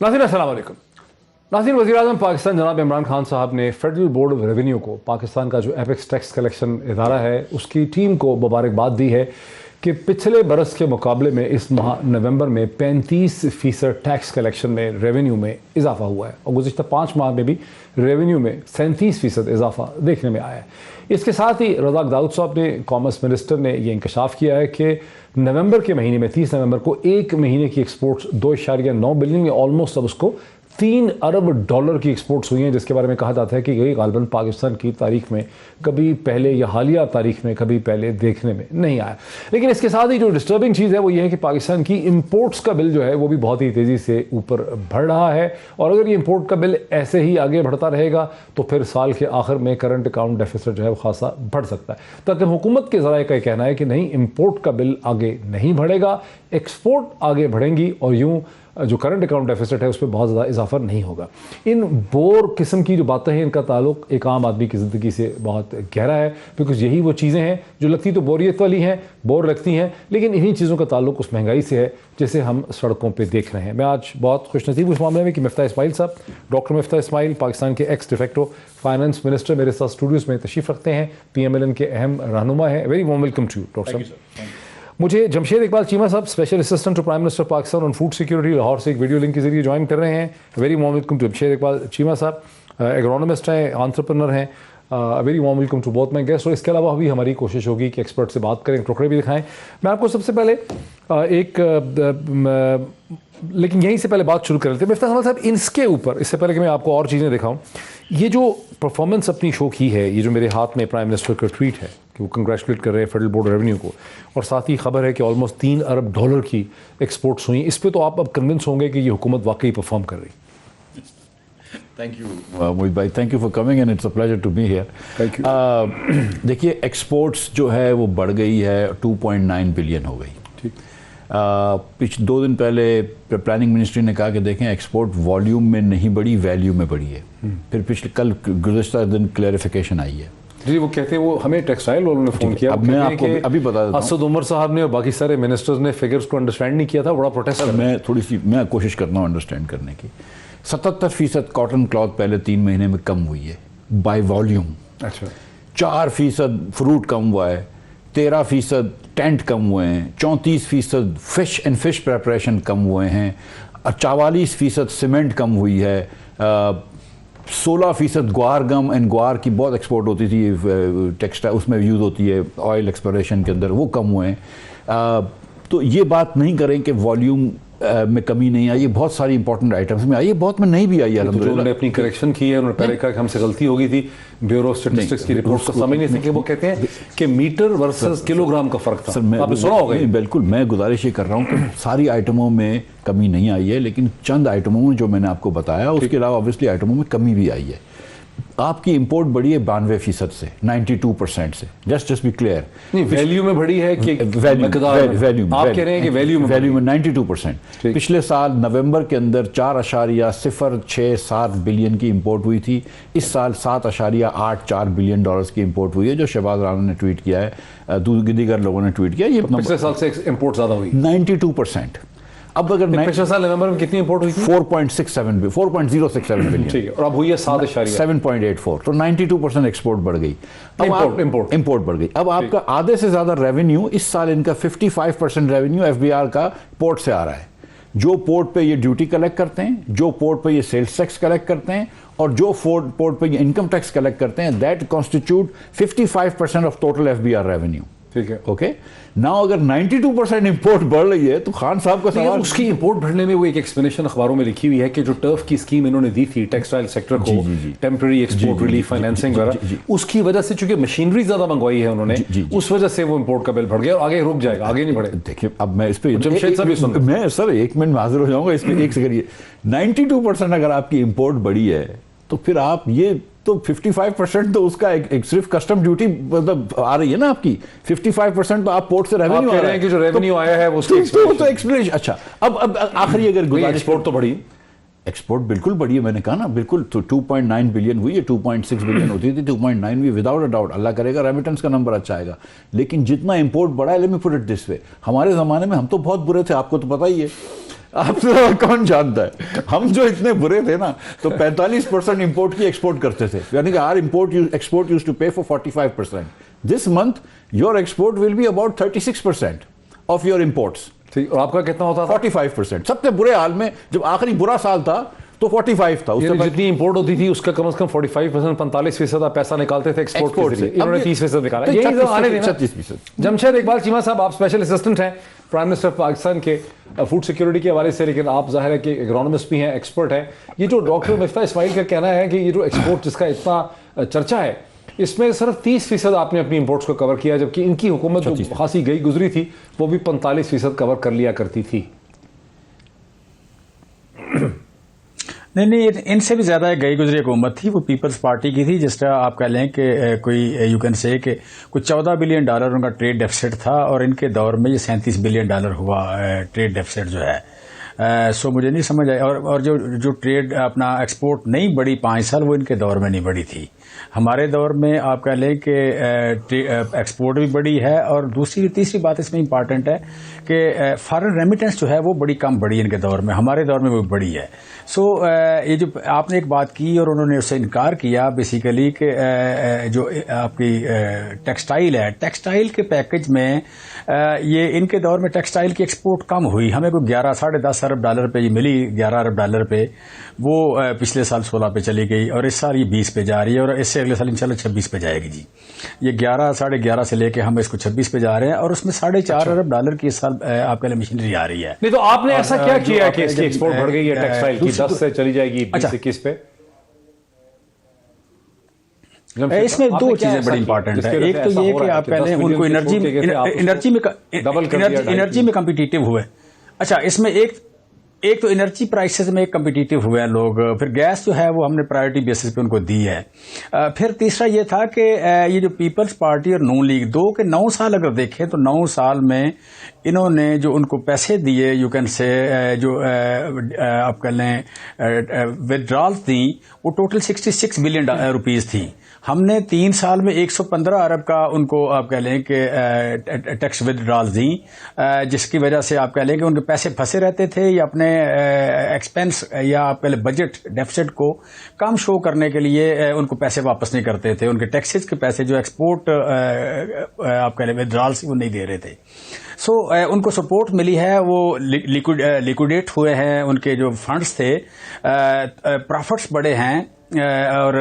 नाज़रीन अस्सलाम वालेकुम। नाज़रीन, वज़ीर-ए-आज़म पाकिस्तान जनाब इमरान खान साहब ने फेडरल बोर्ड ऑफ रेवेन्यू को, पाकिस्तान का जो एपेक्स टैक्स कलेक्शन इदारा है, उसकी टीम को मुबारकबाद दी है कि पिछले बरस के मुकाबले में इस माह नवंबर में 35% टैक्स कलेक्शन में रेवेन्यू में इजाफा हुआ है और गुज़िश्ता 5 माह में भी रेवेन्यू में 37% इजाफा देखने में आया है। इसके साथ ही रज़ाक दाऊद साहब ने, कॉमर्स मिनिस्टर ने यह इंकशाफ किया है कि नवंबर के महीने में 30 नवंबर को एक महीने की एक्सपोर्ट्स 2.9 बिलियन, ऑलमोस्ट अब उसको 3 अरब डॉलर की एक्सपोर्ट्स हुई हैं, जिसके बारे में कहा जाता है कि ये गालिबन पाकिस्तान की तारीख में कभी पहले या हालिया तारीख में कभी पहले देखने में नहीं आया। लेकिन इसके साथ ही जो डिस्टर्बिंग चीज़ है वो ये है कि पाकिस्तान की इंपोर्ट्स का बिल जो है वो भी बहुत ही तेज़ी से ऊपर बढ़ रहा है और अगर ये इंपोर्ट का बिल ऐसे ही आगे बढ़ता रहेगा तो फिर साल के आखिर में करंट अकाउंट डेफिसिट जो है वो खासा बढ़ सकता है। ताकि हुकूमत के ज़राए का कहना है कि नहीं, इंपोर्ट का बिल आगे नहीं बढ़ेगा, एक्सपोर्ट आगे बढ़ेंगी और यूँ जो करंट अकाउंट डेफिसिट है उस पर बहुत ज़्यादा इजाफा नहीं होगा। इन बोर किस्म की जो बातें हैं, इनका ताल्लुक एक आम आदमी की ज़िंदगी से बहुत गहरा है, बिकॉज यही वो चीज़ें हैं जो लगती तो बोरियत वाली हैं, बोर लगती हैं, लेकिन इन्हीं चीज़ों का ताल्लुक उस महंगाई से है जिसे हम सड़कों पर देख रहे हैं। मैं आज बहुत खुशनसीब उस मामले में कि मिफ्ता इस्माइल साहब, डॉक्टर मिफ्ता इस्माइल, पाकिस्तान के एक्स डिफेक्टो फाइनेंस मिनिस्टर, मेरे साथ स्टूडियोज़ में तशरीफ़ रखते हैं, PMLN के अहम रहनुमा हैं। Very warm welcome to you doctor साहब। मुझे जमशेद इकबाल चीमा साहब, special assistant to prime minister Pakistan on food security, Lahore से एक वीडियो लिंक के जरिए ज्वाइन कर रहे हैं। Very warm welcome to Jamshed Iqbal Cheema साहब, एग्रोनॉमिस्ट हैं, एंटरप्रेन्योर हैं। Very warm welcome to both my guest. और इसके अलावा अभी हमारी कोशिश होगी कि एक्सपर्ट से बात करें, टुकड़े भी दिखाएं। मैं आपको सबसे पहले लेकिन यहीं से पहले बात शुरू कर लेते हैं मिफ्ता साहब, इसके ऊपर, इससे पहले कि मैं आपको और चीज़ें दिखाऊं, ये जो परफॉर्मेंस अपनी शो की है, ये जो मेरे हाथ में प्राइम मिनिस्टर का ट्वीट है कि वो कंग्रेचुलेट कर रहे हैं फेडरल बोर्ड रेवेन्यू को, और साथ ही खबर है कि ऑलमोस्ट 3 अरब डॉलर की एक्सपोर्ट्स हुई, इस पर तो आप अब कन्विंस होंगे कि ये हुकूमत वाकई परफॉर्म कर रही। थैंक यू मोहित भाई, thank you for coming and it's a pleasure to be here. Thank you. देखिए, एक्सपोर्ट्स जो है वो बढ़ गई है, 2.9 बिलियन हो गई। ठीक। पिछले 2 दिन पहले प्लानिंग मिनिस्ट्री ने कहा कि देखें एक्सपोर्ट वॉल्यूम में नहीं बढ़ी, वैल्यू में बढ़ी है। फिर पिछले कल गुज़श्ता दिन क्लैरिफिकेशन आई है जी। वो कहते हैं, वो हमें टेक्सटाइल वालों ने फ़ोन किया, अब मैं आपको अभी बता देता हूं। असद उमर साहब ने और बाकी सारे मिनिस्टर्स ने फिगर्स को अंडरस्टैंड नहीं किया था, बड़ा प्रोटेस्ट। मैं कोशिश करता हूँ अंडरस्टैंड करने की। 77% कॉटन क्लॉथ पहले 3 महीने में कम हुई है बाय वॉल्यूम। अच्छा। 4% फ्रूट कम हुआ है, 13% टेंट कम हुए हैं, 34% फिश एंड फिश प्रेपरेशन कम हुए हैं, 44% सीमेंट कम हुई है, 16% ग्वार गम एंड ग्वार की बहुत एक्सपोर्ट होती थी, टेक्सटाइल उसमें यूज़ होती है ऑयल एक्सप्लोरेशन के अंदर, वो कम हुए हैं। तो ये बात नहीं करें कि वॉल्यूम में कमी नहीं आई, ये बहुत सारी इंपॉर्टेंट आइटम्स में आई है, बहुत में नहीं भी आई है। तो उन्होंने अपनी करेक्शन की है, उन्होंने पहले कहा कि हमसे गलती हो गई थी, ब्यूरो ऑफ स्टैटिस्टिक्स की रिपोर्ट को समझ नहीं सके। वो कहते हैं कि मीटर वर्सेस किलोग्राम का फर्क था। सर, आपने सुना होगा। बिल्कुल, मैं गुजारिश ये कर रहा हूँ कि सारी आइटमों में कमी नहीं आई है, लेकिन चंद आइटमों में जो मैंने आपको बताया, उसके अलावा ऑब्वियसली आइटमों में कमी भी आई है। आपकी इंपोर्ट बढ़ी है 92% से, 92% से। जस्ट बी क्लियर, नहीं वैल्यू में बढ़ी है कि वैल्यू में? आप कह रहे हैं कि वैल्यू में 92%। पिछले साल नवंबर के अंदर 4.067 बिलियन की इंपोर्ट हुई थी, इस साल 7.84 बिलियन डॉलर्स की इंपोर्ट हुई है, जो शहबाज राना ने ट्वीट किया है, दीगर लोगों ने ट्वीट किया। ये पिछले साल से इंपोर्ट ज़्यादा हुई 92%। अब अगर पिछले साल नवंबर में कितनी इंपोर्ट हुई थी? 4.067 बिलियन। ठीक है, और अब हुई है 7.84, तो 92% एक्सपोर्ट बढ़ गई। इंपोर्ट बढ़ गई। अब आपका आधे से ज्यादा रेवेन्यू इस साल, इनका 55% रेवेन्यू FBR का पोर्ट से आ रहा है। जो पोर्ट पे ये ड्यूटी कलेक्ट करते हैं, जो पोर्ट पे ये सेल्स टैक्स कलेक्ट करते हैं, और जो पोर्ट पे ये इनकम टैक्स कलेक्ट करते हैं, that constitute 55% of total FBR revenue. ठीक है, ओके। नाउ अगर 92% इंपोर्ट बढ़ रही है तो खान साहब का सवाल, उसकी इंपोर्ट बढ़ने में वो एक एक्सप्लेनेशन अखबारों में लिखी हुई है कि जो टर्फ की स्कीम इन्होंने दी थी टेक्सटाइल सेक्टर को, टेम्पररी एक्सपोर्ट रिलीफ फाइनेंसिंग वगैरह, उसकी वजह से चूंकि मशीनरी ज्यादा मंगवाई है उन्होंने, उस वजह से वो इंपोर्ट का बिल बढ़ गया और आगे रुक जाएगा, आगे नहीं बढ़ेगा। देखिए, अब मैं इस पे जमशेद साहब भी सुन, मैं सर 1 मिनट में हाजिर हो जाऊंगा इस पे, एक से करिए। 92% अगर आपकी इंपोर्ट बढ़ी है तो फिर आप ये तो 55% तो उसका एक सिर्फ कस्टम ड्यूटी मतलब आ रही है ना आपकी, 55% तो आप पोर्ट से रेवेन्यू आ रहा है कि जो रेवेन्यू आया है वो तो एक्सप्लेनेशन। अच्छा, अब आखिरी अगर एक्सपोर्ट तो बढ़ी, एक्सपोर्ट बिल्कुल बढ़ी है, मैंने कहा ना, बिल्कुल। तो 2.9 बिलियन हुई है, 2.6 बिलियन होती थी, 2.9 भी विदाउट अ डाउट, अल्लाह करेगा रेमिटेंस का नंबर अच्छा आएगा। लेकिन जितना इंपोर्ट बढ़ा है, let me put it this way, हमारे ज़माने में हम तो बहुत बुरे थे, आपको तो पता ही है। आपसे कौन जानता है, हम जो इतने बुरे थे ना तो 45% इंपोर्ट की एक्सपोर्ट करते थे, यानी कि आर एक्सपोर्ट यूज्ड टू पे for 45%. This month your export will be about 36% of your imports. ठीक, और आपका कितना होता था? 45%. सबसे बुरे हाल में जब आखिरी बुरा साल था तो 45 था. उससे जितनी इंपोर्ट होती थी उसका कम से कम 45%, 45% पैसा निकालते थे एक्सपोर्ट से. इन्होंने 30% निकाला. यही तो आने देना. 36%. जमशेद इकबाल चीमा साहब, आप स्पेशल असिस्टेंट हैं प्राइम मिनिस्टर पाकिस्तान के फूड सिक्योरिटी के हवाले से, लेकिन आप जाहिर है कि इकोनॉमिस्ट भी हैं, एक्सपर्ट हैं. ये जो डॉक्टर मिफ्ता इस्माइल का कहना है कि ये जो एक्सपोर्ट जिसका इतना चर्चा है, इसमें सिर्फ 30% आपने अपनी इंपोर्ट्स को कवर किया, जबकि इनकी हुकूमत जो खासी गई गुजरी थी वो भी 45% कवर कर लिया करती थी. नहीं, इनसे भी ज्यादा गई गुजरी हुकूमत थी. वो पीपल्स पार्टी की थी. जिस तरह आप कह लें कि कोई यू कैन से कि कुछ $14 बिलियन उनका ट्रेड डेफिसिट था, और इनके दौर में ये $37 बिलियन हुआ ट्रेड डेफिसिट जो है. सो मुझे नहीं समझ आया. और जो ट्रेड अपना एक्सपोर्ट नहीं बढ़ी 5 साल, वो इनके दौर में नहीं बढ़ी थी. हमारे दौर में आप कह लें कि एक्सपोर्ट भी बढ़ी है, और तीसरी बात इसमें इंपॉर्टेंट है कि फॉरेन रेमिटेंस जो है वो बड़ी कम बढ़ी इनके दौर में. हमारे दौर में वो बढ़ी है. सो ये जो आपने एक बात की और उन्होंने उससे इनकार किया बेसिकली कि जो आपकी टेक्सटाइल है, टेक्सटाइल के पैकेज में ये इनके दौर में टेक्सटाइल की एक्सपोर्ट कम हुई. हमें कोई 10-10.5 अरब डॉलर पे ये मिली, 11 अरब डॉलर पे. वो पिछले साल 16 पे चली गई, और इस साल ये 20 पे जा रही है, और इससे अगले साल इंशाल्लाह 26 पे जाएगी जी. ये 11-11.5 से लेके हम इसको 26 पे जा रहे हैं, और उसमें 4.5 अरब डॉलर की इस साल आपके लिए मशीनरी आ रही है. नहीं तो आपने ऐसा क्या किया कि इसकी एक्सपोर्ट बढ़ गई है टेक्सटाइल की, 10 से चली जाएगी 20-21 पे? इसमें दो चीजें बड़ी इंपॉर्टेंट है. एक तो ये कि आप कह लें उनको एनर्जी में कम्पिटिटिव हुए. अच्छा, इसमें एक तो एनर्जी प्राइसेस में कम्पिटिटिव हुए हैं लोग. फिर गैस जो है वो हमने प्रायोरिटी बेसिस पे उनको दी है. फिर तीसरा ये था कि ये जो पीपल्स पार्टी और नून लीग 9 साल अगर देखें तो 9 साल में इन्होंने जो उनको पैसे दिए, यू कैन से जो आप कह लें विड्रॉल्स दी, वो टोटल 66 बिलियन रुपीस थी. हमने 3 साल में 115 अरब का उनको आप कह लें कि टैक्स विड्रॉल दी, जिसकी वजह से आप कह लें कि उनके पैसे फंसे रहते थे, या अपने एक्सपेंस या आप कह लें बजट डेफिसिट को कम शो करने के लिए उनको पैसे वापस नहीं करते थे. उनके टैक्सेस के पैसे जो एक्सपोर्ट आप कह लें विड्रॉल से वो नहीं दे रहे थे. सो उनको सपोर्ट मिली है, वो लिक्विडेट हुए हैं, उनके जो फंड्स थे, प्रॉफिट्स बढ़े हैं, और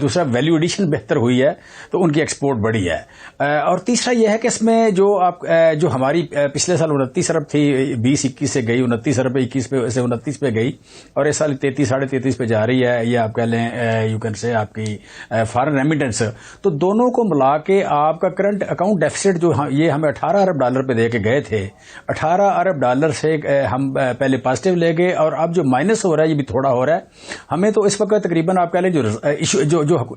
दूसरा वैल्यू एडिशन बेहतर हुई है, तो उनकी एक्सपोर्ट बढ़ी है. और तीसरा यह है कि इसमें जो हमारी पिछले साल 29 अरब थी, 20-21 से गई 29 अरब 21 पे से 29 पे गई, और इस साल 33-33.5 पे जा रही है. ये आप कह लें यू कैन से आपकी फॉरेन रेमिटेंस. तो दोनों को मिला के आपका करंट अकाउंट डेफिसिट जो ये हमें 18 अरब डॉलर पे दे के गए थे, 18 अरब डॉलर से हम पहले पॉजिटिव ले गए, और अब जो माइनस हो रहा है ये भी थोड़ा हो रहा है. हमें तो इस वक्त तकरीबन आप कह लें जो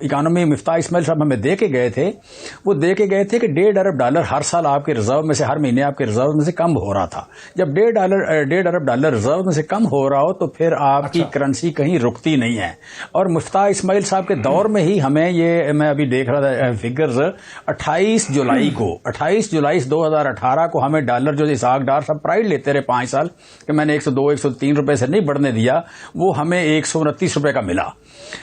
इकोनॉमी मिफ्ता इस्माइल साहब हमें दे के गए थे, वो दे के गए थे कि 1.5 अरब डॉलर हर साल आपके रिजर्व में से, हर महीने आपके रिजर्व में से कम हो रहा था. जब 1.5 अरब डॉलर रिजर्व में से कम हो रहा हो तो फिर आपकी करेंसी कहीं रुकती नहीं है. और मुफ्ता इस्माइल साहब के दौर में ही हमें ये, मैं अभी देख रहा था फिगर्स, 28 जुलाई 2018 को हमें डॉलर जो इसहाक डार साहब प्राइड लेते रहे 5 साल कि मैंने 102-103 रुपए से नहीं बढ़ने दिया, वो हमें 129 रुपए का मिला.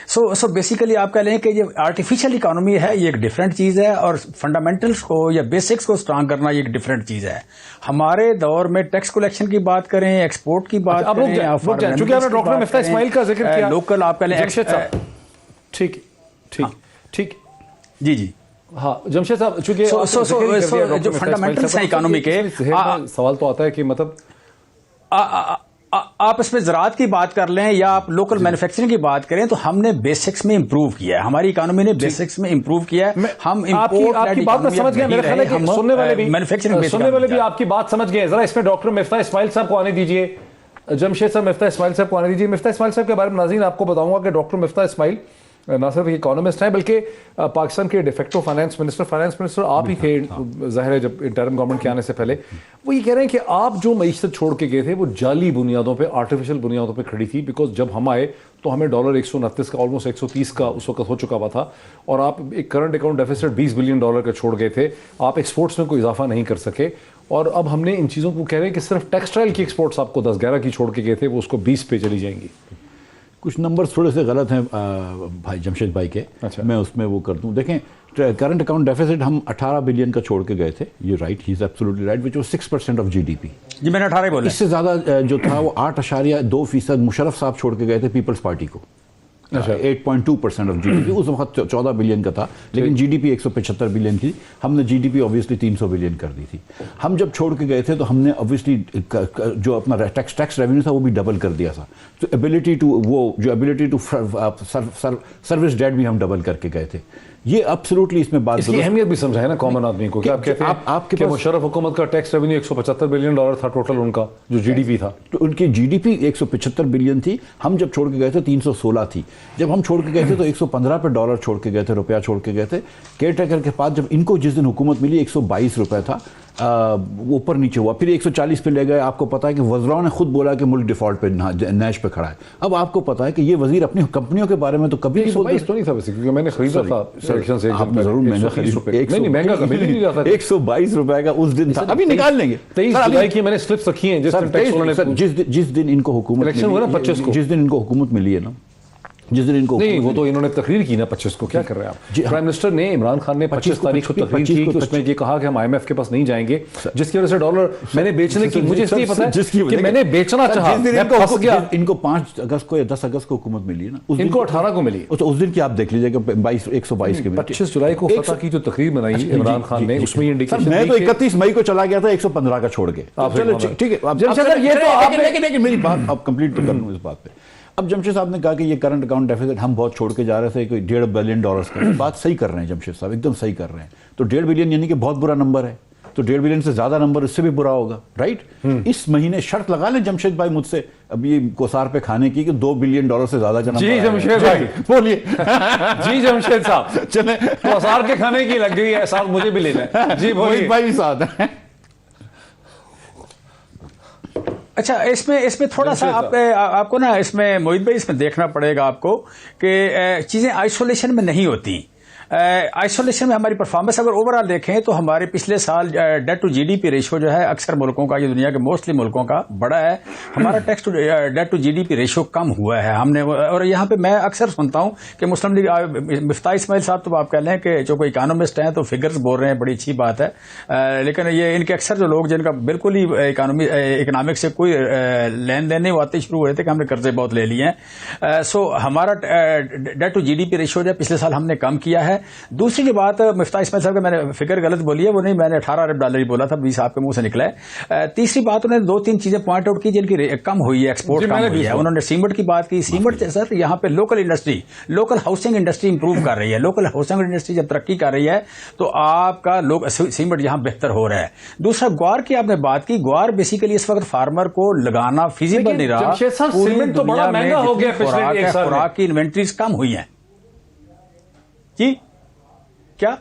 सो बेसिकली आप कह लें कि ये आर्टिफिशियल इकोनॉमी है, ये एक डिफरेंट चीज है, और फंडामेंटल्स को या बेसिक्स को स्ट्रांग करना ये एक डिफरेंट चीज है. हमारे दौर में टैक्स कलेक्शन की बात करें, एक्सपोर्ट की बात करें, चूंकि आपने डॉक्टर मिफ्ता इस्माइल का जिक्र किया, लोकल आप कह लें ठीक जी हाँ जमशेद साहब, चूंकि जो फंडामेंटल्स हैं इकोनॉमी के, सवाल तो आता है कि मतलब आप इसमें ज़राअत की बात कर लें या आप लोकल मैन्युफैक्चरिंग की बात करें, तो हमने बेसिक्स में इंप्रूव किया है. हमारी इकोनॉमी ने बेसिक्स में इंप्रूव किया है. हम आपकी बात में समझ गए, मेरे ख्याल है कि सुनने वाले भी आपकी बात समझ गए. जरा इसमें डॉक्टर मिफ्ता इस्माइल साहब को आने दीजिए. जमशेद साहब, मिफ्ता इस्माइल साहब को आने दीजिए. मिफ्ता इस्माइल साहब के बारे में नाज़रीन आपको बताऊंगा कि डॉक्टर मिफ्ता इस्माइल ना सिर्फ इकोनॉमिस्ट हैं बल्कि पाकिस्तान के डिफेक्टो फाइनेंस मिनिस्टर आप ही थे ज़ाहिर है जब इंटरिम गवर्नमेंट के आने से पहले. वो ये कह रहे हैं कि आप जो मईशत छोड़ के गए थे वो जाली बुनियादों पे, आर्टिफिशियल बुनियादों पे खड़ी थी, बिकॉज जब हम आए तो हमें डॉलर 129 का ऑलमोस्ट 130 का उस वक्त हो चुका हुआ था, और आप एक current account deficit 20 billion dollar का छोड़ गए थे, आप एक्सपोर्ट्स में कोई इजाफा नहीं कर सके। और अब हमने इन चीज़ों को कह रहे हैं कि सिर्फ टेक्सटाइल की एक्सपोर्ट्स आपको 10-11 की छोड़ के गए थे, वो उसको 20 पे चली जाएंगी। कुछ नंबर्स थोड़े से गलत हैं भाई जमशेद भाई के। अच्छा। मैं उसमें वो कर दूं। देखें, करंट अकाउंट डेफिसिट हम 18 बिलियन का छोड़ के गए थे, ये right, he is absolutely right, which was 6% of GDP. जी मैंने 18 बोला। इससे ज़्यादा जो था वो 8.2% मुशर्रफ साहब छोड़ के गए थे पीपल्स पार्टी को। 8.2% ऑफ जीडीपी उस वक्त 14 बिलियन का था, लेकिन जीडीपी 175 बिलियन थी, हमने जीडीपी ऑब्वियसली 300 बिलियन कर दी थी। हम जब छोड़ के गए थे तो हमने ऑब्वियसली जो अपना टैक्स रेवेन्यू था वो भी डबल कर दिया था। तो एबिलिटी टू सर्विस डेट भी हम डबल करके गए थे। ये एब्सोल्युटली इसमें बात, इसकी अहमियत भी समझाए ना कॉमन आदमी को। क्या आप कहते हैं आपके कि मुशर्रफ हुकूमत का टैक्स रेवेन्यू 175 बिलियन डॉलर था टोटल, उनका जो जीडीपी था, तो उनकी जीडीपी 175 बिलियन थी, हम जब छोड़ के गए थे 316 थी। जब हम छोड़ के गए थे तो 115 पे डॉलर छोड़ के गए थे, रुपया छोड़ के गए थे। केयर टेकर के पास जब इनको जिस दिन हुकूमत मिली 122 रुपए था, ऊपर नीचे हुआ, फिर 140 पे ले गए। आपको पता है कि वज़राओं ने खुद बोला कि मुल्क डिफॉल्ट पे नैश पे खड़ा है। अब आपको पता है कि ये वजीर अपनी कंपनियों के बारे में तो कभी 122 तो नहीं था वैसे, क्योंकि मैंने खरीदा था इलेक्शन से जरूर महंगा खरीद, नहीं महंगा कभी नहीं रहा था, 122 रुपए का उस दिन था। अभी निकाल लेंगे 23 जुलाई की मैंने स्लिप्स रखी हैं जिस दिन इनको हुकूमत इलेक्शन हुआ ना 25 को, जिस दिन इनको हुकूमत मिली है ना, जिस दिन इनको नहीं, वो तो इन्होंने तकरीर की ना 25 को। क्या कर रहे हैं आप? प्राइम मिनिस्टर ने, इमरान खान ने 25 तारीख को तकरीर की कि उसमें ये कहा कि हम IMF के पास नहीं जाएंगे, जिसकी वजह से डॉलर मैंने बेचने की, मुझे इसलिए पता है कि मैंने बेचना चाहा, मैं फंस गया। इनको 5 अगस्त को या 10 अगस्त को हुकूमत मिली है ना, इनको 18 को मिली। तो उस दिन की आप देख लीजिएगा 122 के 25 जुलाई को फतह की जो तकरीर बनाई इमरान खान ने, उसमें इंडिकेशन मैं तो 31 मई को चला गया था 115 का छोड़ के। चलो ठीक है, ये तो मेरी बात आप कंप्लीट तो कर लूं इस बात पे। अब जमशेद साहब ने कहा कि ये करंट अकाउंट डेफिसिट हम बहुत छोड़ के जा रहे थे, कोई 1.5 बिलियन डॉलर्स का। बात सही कर रहे हैं जमशेद साहब, एकदम सही कर रहे हैं। तो 1.5 बिलियन यानी कि बहुत बुरा नंबर है, तो 1.5 बिलियन से ज्यादा नंबर इससे भी बुरा होगा, राइट। इस महीने शर्त लगा लें जमशेद भाई मुझसे अब ये कोसार पे खाने की कि 2 बिलियन डॉलर से ज्यादा का नंबर। जी जमशेद भाई बोलिए। जी जमशेद साहब, चले कोसार के खाने की लग गई है, साथ मुझे भी लेना है। जी बोलिए भाई भी साथ है। अच्छा, इसमें थोड़ा सा आपको ना इसमें मोहित भाई इसमें देखना पड़ेगा आपको कि चीजें आइसोलेशन में नहीं होती। आइसोलेशन में हमारी परफॉर्मेंस अगर ओवरऑल देखें तो हमारे पिछले साल डेट टू जीडीपी रेशियो जो है अक्सर मुल्कों का, ये दुनिया के मोस्टली मुल्कों का बड़ा है, हमारा डेट टू जीडीपी रेशियो कम हुआ है हमने। और यहाँ पे मैं अक्सर सुनता हूँ कि मुस्लिम लीग मिफ्ता इस्माइल साहब, तो आप कह लें कि जो कोई इकोनॉमिस्ट हैं तो फिगर्स बोल रहे हैं, बड़ी अच्छी बात है, लेकिन ये इनके अक्सर जो लोग जिनका बिल्कुल ही इकोनॉमिक से कोई लेन देन नहीं आते शुरू हुए थे कि हमने कर्जे बहुत ले लिए हैं। सो हमारा डेट टू जीडीपी रेशियो जो पिछले साल हमने कम किया है। दूसरी जो बात मिफ्ता इस्माइल साहब का, मैंने फिगर गलत बोली है, वो नहीं, मैंने 18 अरब डॉलर ही बोला था, 20 आपके मुंह से निकला है। तीसरी बात उन्होंने 2-3 चीजें पॉइंट आउट की जिनकी कम हुई है, एक्सपोर्ट कम हुई है। उन्होंने सीमेंट की बात की। सीमेंट सर यहाँ पे local industry, local housing industry improve कर रही है। लोकल हाउसिंग इंडस्ट्री जब तरक्की कर रही है तो आपका सीमेंट यहाँ बेहतर हो रहा है। दूसरा, ग्वार की आपने बात की। ग्वार बेसिकली इस वक्त फार्मर को लगाना फिजिबल नहीं रहा। सीमेंट तो बड़ा महंगा हो गया पिछले एक साल में, खुराक की इन्वेंट्रीज कम हुई है। जी क्या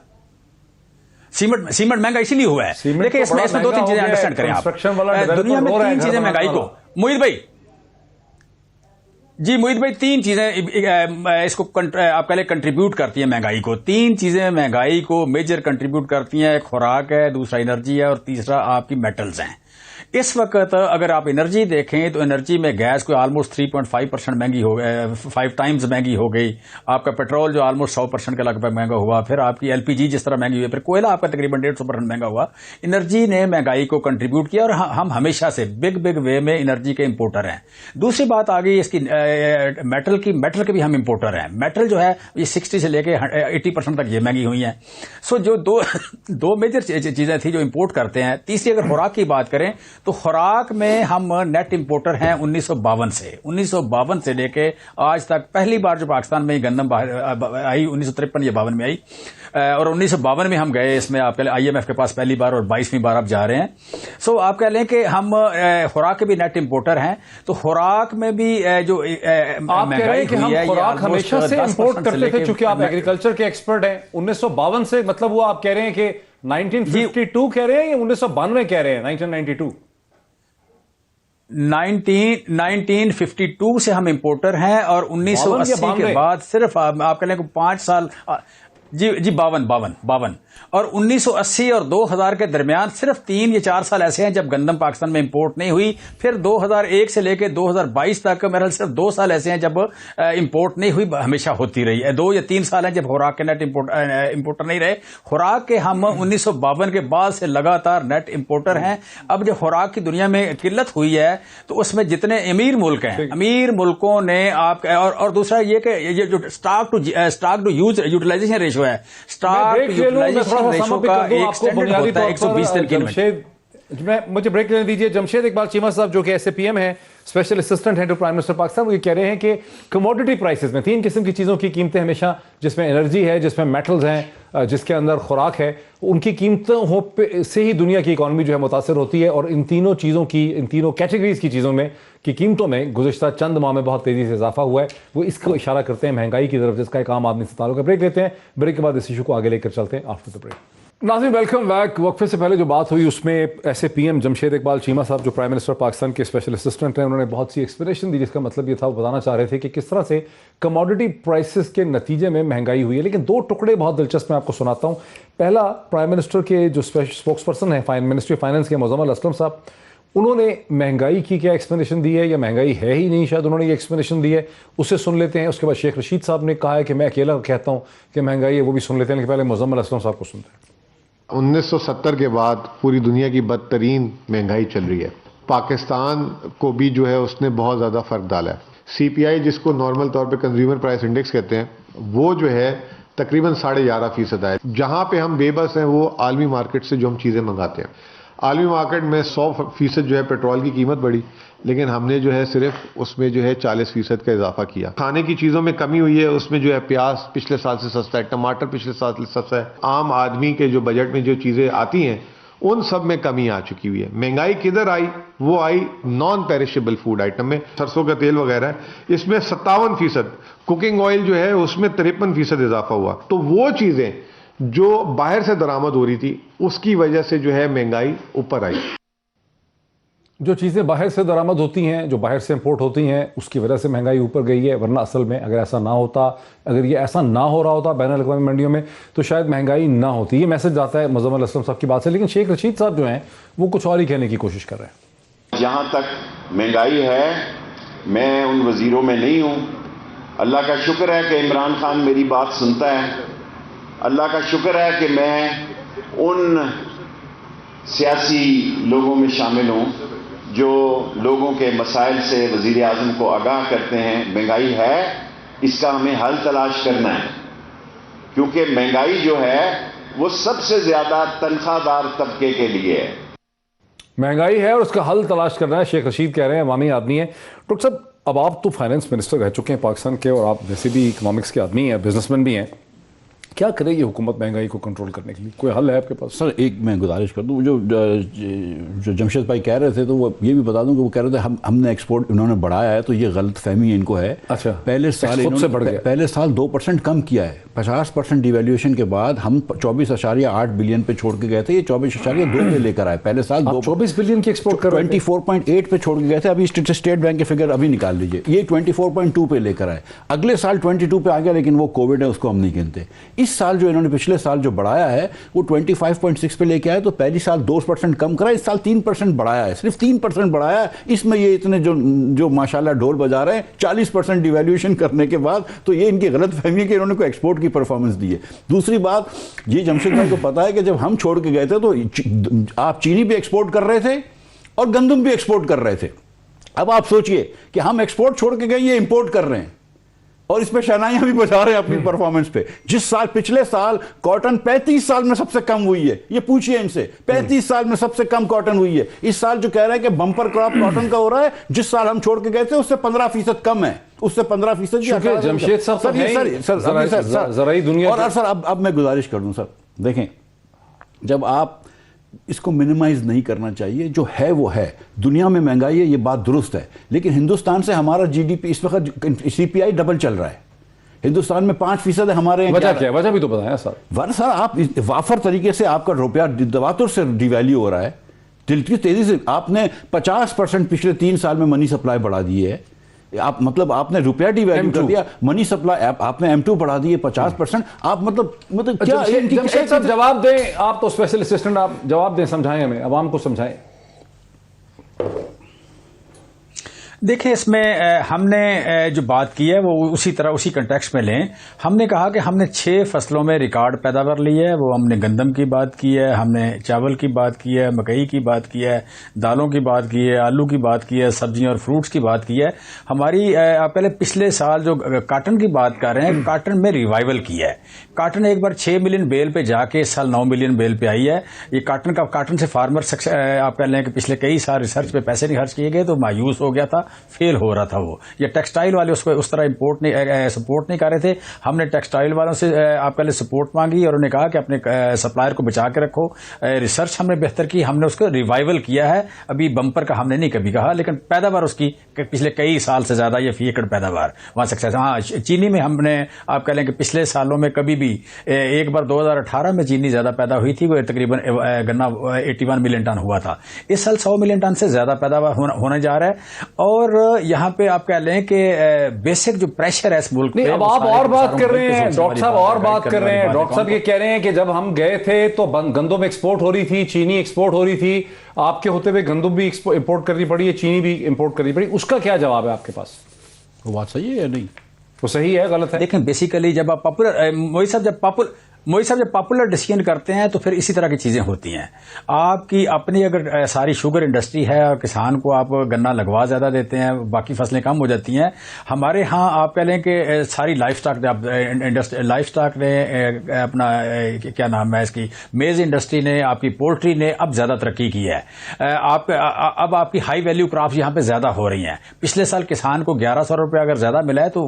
सीमेंट महंगा इसीलिए हुआ है? देखिए इसमें 2-3 चीजें अंडरस्टैंड करें आप। दुनिया में 3 चीजें महंगाई को, मोहित भाई जी, मोहित भाई 3 चीजें इसको आप कह लें कंट्रीब्यूट करती हैं महंगाई को। 3 चीजें महंगाई को मेजर कंट्रीब्यूट करती हैं। एक खुराक है, दूसरा एनर्जी है, और तीसरा आपकी मेटल्स हैं। इस वक्त अगर आप एनर्जी देखें तो एनर्जी में गैस को ऑलमोस्ट 3.5% महंगी हो गई, 5 टाइम्स महंगी हो गई। आपका पेट्रोल जो ऑलमोस्ट 100% के लगभग महंगा हुआ, फिर आपकी एलपीजी जिस तरह महंगी हुई, फिर कोयला आपका तकरीबन 150% महंगा हुआ। एनर्जी ने महंगाई को कंट्रीब्यूट किया, और हम हमेशा से बिग वे में एनर्जी के इंपोर्टर हैं। दूसरी बात आ गई इसकी मेटल के भी हम इंपोर्टर हैं। मेटल जो है ये 60 से लेके 80% तक ये महंगी हुई है। सो जो दो मेजर चीजें थी जो इंपोर्ट करते हैं। तीसरी, अगर खुराक की बात करें तो खुराक में हम नेट इंपोर्टर हैं 1952 से लेके आज तक। पहली बार जो पाकिस्तान में गंदम आई 1953 या 52 में आई, और 1952 में हम गए इसमें आप कह लें IMF के पास पहली बार, और 22वीं बार आप जा रहे हैं। सो आप कह लें कि हम खुराक के भी नेट इंपोर्टर हैं। तो खुराक में भी जो आप कह रहे हैं कि हम खुराक हमेशा से इंपोर्ट करते थे, चूंकि आप एग्रीकल्चर के एक्सपर्ट हैं। 1952 से मतलब वो आप कह रहे हैं कि 1952 कह रहे हैं या 1992 कह रहे हैं? 1992 1952 से हम इंपोर्टर हैं और 1980 के बाद सिर्फ आप कह लें 5 साल जी 52 और 1980 और 2000 के दरमियान सिर्फ 3 या 4 साल ऐसे हैं जब गंदम पाकिस्तान में इंपोर्ट नहीं हुई। फिर 2001 से लेकर 2022 तक मेरे सिर्फ 2 साल ऐसे हैं जब इंपोर्ट नहीं हुई, हमेशा होती रही है। 2 या 3 साल हैं जब खुराक के नेट इंपोर्टर नहीं रहे। खुराक के हम 1952 के बाद से लगातार नेट इंपोर्टर हैं। अब जो खुराक की दुनिया में किल्लत हुई है तो उसमें जितने अमीर मुल्क हैं, अमीर मुल्कों ने आप और दूसरा ये कि ये जो स्टॉक टू यूटिलाइजेशन रेशियो है, स्टॉक यूटिलाइजेशन रेशो का एक स्टैंडर्ड होता है 120 दिन की। मुझे ब्रेक लेने दीजिए। जमशेद इकबाल चीमा साहब जो कि SAPM है, स्पेशल असिस्टेंट हैं टू प्राइम मिनिस्टर पाकिस्तान, वो ये कह रहे हैं कि कमोडिटी प्राइसेस में 3 किस्म की चीज़ों की कीमतें हमेशा, जिसमें एनर्जी है, जिसमें मेटल्स हैं, जिसके अंदर खुराक है, उनकी कीमतों से ही दुनिया की इकॉनमी जो है मुतासर होती है। और इन तीनों चीज़ों की, इन तीनों कैटेगरीज की चीज़ों में की कीमतों में गुज़िश्ता चंद माह में बहुत तेज़ी से इजाफा हुआ है। वो इसको इशारा करते हैं महंगाई की तरफ, जिसका एक आम आदमी से ताल्लुक है। ब्रेक लेते हैं, ब्रेक के बाद इस इशू को आगे लेकर चलते हैं आफ्टर द ब्रेक। नाज़रीन वेलकम बैक। वक्फे से पहले जो बात हुई उसमें SAPM जमशेद इकबाल चीमा साहब जो प्राइम मिनिस्टर पाकिस्तान के स्पेशल असिस्टेंट हैं, उन्होंने बहुत सी एक्सप्लेनेशन दी, जिसका मतलब ये था, वो बताना चाह रहे थे कि किस तरह से कमोडिटी प्राइसेस के नतीजे में महंगाई हुई है। लेकिन 2 टुकड़े बहुत दिलचस्प मैं आपको सुनाता हूँ। पहला, प्राइम मिनिस्टर के जो स्पोक्स पर्सन है मिनिस्ट्री ऑफ फाइनेंस के मुज़म्मिल असलम साहब, उन्होंने महंगाई की क्या एक्सप्लेनेशन दी है, या महंगाई है ही नहीं, शायद उन्होंने ये एक्सप्लेनेशन दी है, उससे सुन लेते हैं। उसके बाद शेख रशीद साहब ने कहा है कि मैं अकेला कहता हूँ कि महंगाई है, वो भी सुन लेते हैं। लेकिन पहले मुज़म्मिल असलम साहब को सुनते हैं। 1970 के बाद पूरी दुनिया की बदतरीन महंगाई चल रही है। पाकिस्तान को भी जो है उसने बहुत ज़्यादा फ़र्क डाला है। CPI, जिसको नॉर्मल तौर पे कंज्यूमर प्राइस इंडेक्स कहते हैं, वो जो है तकरीबन 11.5% है। जहाँ पे हम बेबस हैं वो आलमी मार्केट से जो हम चीज़ें मंगाते हैं। आलमी मार्केट में 100% जो है पेट्रोल की कीमत बढ़ी, लेकिन हमने जो है सिर्फ उसमें जो है 40% का इजाफा किया। खाने की चीज़ों में कमी हुई है, उसमें जो है प्याज पिछले साल से सस्ता है, टमाटर पिछले साल से सस्ता है। आम आदमी के जो बजट में जो चीज़ें आती हैं उन सब में कमी आ चुकी हुई है। महंगाई किधर आई? वो आई नॉन पेरिशेबल फूड आइटम में, सरसों का तेल वगैरह, इसमें 57%, कुकिंग ऑयल जो है उसमें 53% इजाफा हुआ। तो वो चीज़ें जो बाहर से दरामद हो रही थी उसकी वजह से जो है महंगाई ऊपर आई। जो चीज़ें बाहर से दरामद होती हैं, जो बाहर से इंपोर्ट होती हैं, उसकी वजह से महंगाई ऊपर गई है। वरना असल में अगर ऐसा ना होता, अगर ये ऐसा ना हो रहा होता बैनुल अक़वामी मंडियों में, तो शायद महंगाई ना होती। ये मैसेज आता है मुज़म्मिल असलम साहब की बात से। लेकिन शेख रशीद साहब जो हैं वो कुछ और ही कहने की कोशिश कर रहे हैं। जहाँ तक महंगाई है, मैं उन वज़ीरों में नहीं हूँ। अल्लाह का शुक्र है कि इमरान खान मेरी बात सुनता है। अल्लाह का शुक्र है कि मैं उन सियासी लोगों में शामिल हूँ जो लोगों के मसाइल से वज़ीर आज़म को आगाह करते हैं। महंगाई है, इसका हमें हल तलाश करना है, क्योंकि महंगाई जो है वो सबसे ज़्यादा तनख्वाहदार तबके के लिए है। महंगाई है और उसका हल तलाश करना है, शेख रशीद कह रहे हैं, अवामी आदमी है। डॉक्टर साहब, अब आप तो फाइनेंस मिनिस्टर रह चुके हैं पाकिस्तान के, और आप वैसे भी इकोनॉमिक्स के आदमी हैं, बिजनेसमैन भी हैं। क्या करे ये हुकूमत महंगाई को कंट्रोल करने के लिए? कोई हल है आपके पास? सर, एक मैं गुजारिश कर दूं, जो जमशेद भाई कह रहे थे, तो वो ये भी बता दूं कि वो कह रहे थे हमने एक्सपोर्ट इन्होंने बढ़ाया है, तो ये गलत फहमी इनको है। अच्छा, पहले साल 2% कम किया है। 50% डिवैल्यूएशन के बाद हम 24.8 बिलियन पे छोड़ के गए थे, ये 24.2 पे लेकर आए। पहले साल 24 बिलियन की एक्सपोर्ट कर रहे थे, 24.8 पे छोड़ के गए थे। अभी स्टेट बैंक के फिगर अभी निकाल लीजिए, ये 24.2 पे लेकर आए। अगले साल 22 पे आ गया, लेकिन वो कोविड है, उसको हम नहीं गिनते। इस साल जो इन्होंने पिछले साल जो बढ़ाया है वो 25.6 पे लेके आए, तो पहली साल 2% कम करा, इस साल 3% बढ़ाया है, सिर्फ 3% बढ़ाया है। इसमें ये इतने जो माशाल्लाह ढोल बजा रहे हैं 40% डिवैल्यूएशन करने के बाद, तो ये इनकी गलत फहमी है कि इन्होंने कोई एक्सपोर्ट की परफॉर्मेंस दी है। दूसरी बात, ये जमशेद भाई को पता है कि जब हम छोड़ के गए थे तो आप चीनी भी एक्सपोर्ट कर रहे थे और गंदम भी एक्सपोर्ट कर रहे थे। अब आप सोचिए कि हम एक्सपोर्ट छोड़ के गए, ये इंपोर्ट कर रहे हैं और इसमें शहनाइयां भी बजा रहे हैं अपनी परफॉर्मेंस पे। जिस साल, पिछले साल कॉटन 35 साल में सबसे कम हुई है, ये पूछिए इनसे, 35 साल में सबसे कम कॉटन हुई है। इस साल जो कह रहे हैं कि बम्पर क्रॉप कॉटन का हो रहा है, जिस साल हम छोड़ के गए थे उससे 15% कम है, उससे 15%। जमशेद साहब जरा ही दुनिया। और सर अब मैं गुजारिश कर दूं सर, देखें, जब आप इसको मिनिमाइज नहीं करना चाहिए, जो है वो है। दुनिया में महंगाई है, ये बात दुरुस्त है, लेकिन हिंदुस्तान से हमारा जीडीपी इस वक्त CPI डबल चल रहा है। हिंदुस्तान में 5% है, हमारे वजह क्या है? वजह भी तो बताया सर। सर, आप वाफर तरीके से आपका रुपया दवातुर से डिवैल्यू हो रहा है, तेजी से आपने 50% पिछले 3 साल में मनी सप्लाई बढ़ा दी है। आप मतलब आपने रुपया डिवैल्यू कर दिया, मनी सप्लाई आपने M2 बढ़ा दी है 50%। आप मतलब क्या जमशेद साहब जवाब दें, आप तो स्पेशल असिस्टेंट, आप जवाब दें, समझाएं हमें, अवाम को समझाएं। देखिए, इसमें हमने जो बात की है वो उसी तरह उसी कंटेक्स्ट में लें। हमने कहा कि हमने 6 फसलों में रिकॉर्ड पैदावार ली है। वो हमने गंदम की बात की है, हमने चावल की बात की है, मकई की बात की है, दालों की बात की है, आलू की बात की है, सब्जियां और फ्रूट्स की बात की है। हमारी आप पहले पिछले साल जो काटन की बात कर रहे हैं, काटन में रिवाइवल की है। काटन एक बार 6 मिलियन बेल पे जाके इस साल 9 मिलियन बेल पे आई है। ये काटन से फार्मर आप कह लें कि पिछले कई साल रिसर्च पे पैसे नहीं खर्च किए गए तो मायूस हो गया था, फेल हो रहा था वो। ये टेक्सटाइल वाले उसको उस तरह सपोर्ट नहीं कर रहे थे। हमने टेक्सटाइल वालों से आप पहले सपोर्ट मांगी और उन्होंने कहा कि अपने सप्लायर को बचा के रखो। रिसर्च हमने बेहतर की, हमने उसको रिवाइवल किया है। अभी बम्पर का हमने नहीं कभी कहा, लेकिन पैदावार उसकी पिछले कई साल से ज्यादा ये फी एकड़ पैदावार वहां सक्सेस। हाँ, चीनी में हमने आप कह लें कि पिछले सालों में कभी भी एक बार 2018 में चीनी ज्यादा पैदा हुई थी, वो तकरीबन गन्ना 81 मिलियन टन हुआ था। इस साल 100 मिलियन टन से ज्यादा पैदावार होने जा रहा है। और यहाँ पे आप कह लें कि बेसिक जो प्रेशर है इस मुल्क पे, अब आप और बात कर रहे हैं डॉक्टर साहब, और बात कर रहे हैं डॉक्टर साहब। ये कह रहे हैं कि जब हम गए थे तो गंदम एक्सपोर्ट हो रही थी, चीनी एक्सपोर्ट हो रही थी, आपके होते हुए गंदम भी इंपोर्ट करनी पड़ी है, चीनी भी इंपोर्ट करनी पड़ी। उसका क्या जवाब है आपके पास? वो बात सही है या नहीं? वो सही है, गलत है? देखें, बेसिकली जब आप मोई साहब जब पॉपुलर डिसीजन करते हैं तो फिर इसी तरह की चीजें होती हैं। आपकी अपनी अगर सारी शुगर इंडस्ट्री है और किसान को आप गन्ना लगवा ज्यादा देते हैं, बाकी फसलें कम हो जाती हैं। हमारे यहाँ आप कह लें कि सारी लाइफ स्टॉक ने अपना क्या नाम है इसकी, मेज इंडस्ट्री ने, आपकी पोल्ट्री ने अब ज्यादा तरक्की की है। अब आपकी हाई वैल्यू क्रॉप्स यहाँ पे ज्यादा हो रही हैं। पिछले साल किसान को 1100 रुपये अगर ज्यादा मिला है तो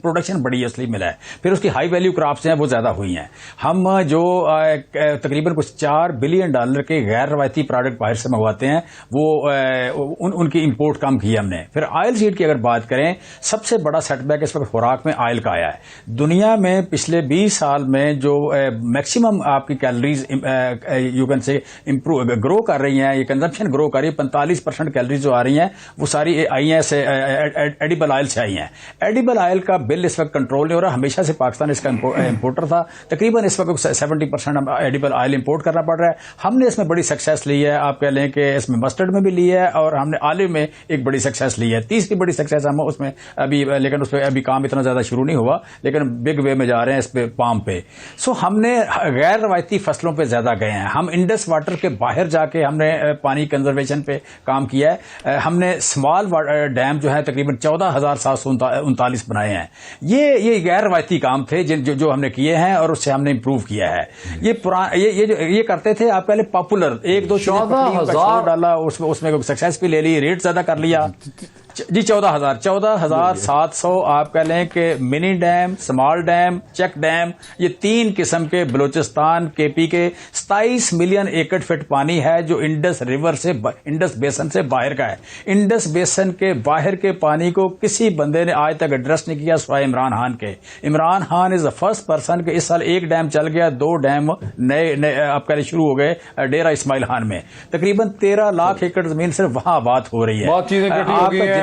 प्रोडक्शन बड़ी असली मिला है, फिर उसकी हाई वैल्यू क्रॉप्स हैं वो ज्यादा हुई हैं। हम जो तकरीबन कुछ $4 बिलियन के गैर रवायती प्रोडक्ट बाहर से मंगवाते हैं, वो उनकी इंपोर्ट कम की हमने। फिर ऑयल सीड की अगर बात करें, सबसे बड़ा सेटबैक इस वक्त खुराक में ऑयल का आया है। दुनिया में पिछले 20 साल में जो मैक्सिमम आपकी calories you can say improve grow कर रही हैं, ये कंजम्पशन ग्रो कर रही है, 45% कैलोरीज जो आ रही हैं वो सारी आई हैं से एडिबल ऑयल से आई हैं। एडिबल ऑयल का बिल इस वक्त कंट्रोल नहीं हो रहा। हमेशा से पाकिस्तान इसका इंपोर्टर था। तकरीबन इस वक्त 70% एडिबल ऑयल इंपोर्ट करना पड़ रहा है। हमने इसमें बड़ी सक्सेस ली है। आप कह लें कि इसमें मस्टर्ड में भी ली है और हमने ऑलिव में एक बड़ी सक्सेस ली है। तीसरी बड़ी सक्सेस हम उसमें अभी, लेकिन उस पर अभी काम इतना ज्यादा शुरू नहीं हुआ, लेकिन बिग वे में जा रहे हैं इस पे, पाम पे। सो हमने गैर रवायती फसलों पे ज्यादा गए हैं। हम इंडस वाटर के बाहर जाके हमने पानी कंजर्वेशन पे काम किया है। हमने स्मॉल डैम जो है तकरीबन 14,739 बनाए हैं। ये गैर रवायती काम थे जो हमने किए हैं और उससे हमने इंप्रूव किया है। ये करते थे आप पहले पॉपुलर 1-2 डाला, उसमें सक्सेस भी ले ली, रेट ज्यादा कर लिया जी। 14,700 आप कह लें कि mini dam, small dam, check dam, ये 3 किस्म के बलूचिस्तान केपी के 27 मिलियन एकड़ फीट पानी है जो इंडस रिवर से, इंडस बेसन से बाहर का है। इंडस बेसन के बाहर के पानी को किसी बंदे ने आज तक एड्रेस नहीं किया सिवाय इमरान खान के। Imran Khan is the first person के इस साल एक डैम चल गया, 2 डैम नए आप कह शुरू हो गए डेरा इस्माइल खान में। तकरीबन 13 लाख एकड़ जमीन सिर्फ वहां आबाद हो रही है। बहुत चीजें इकट्ठी हो गई हैं।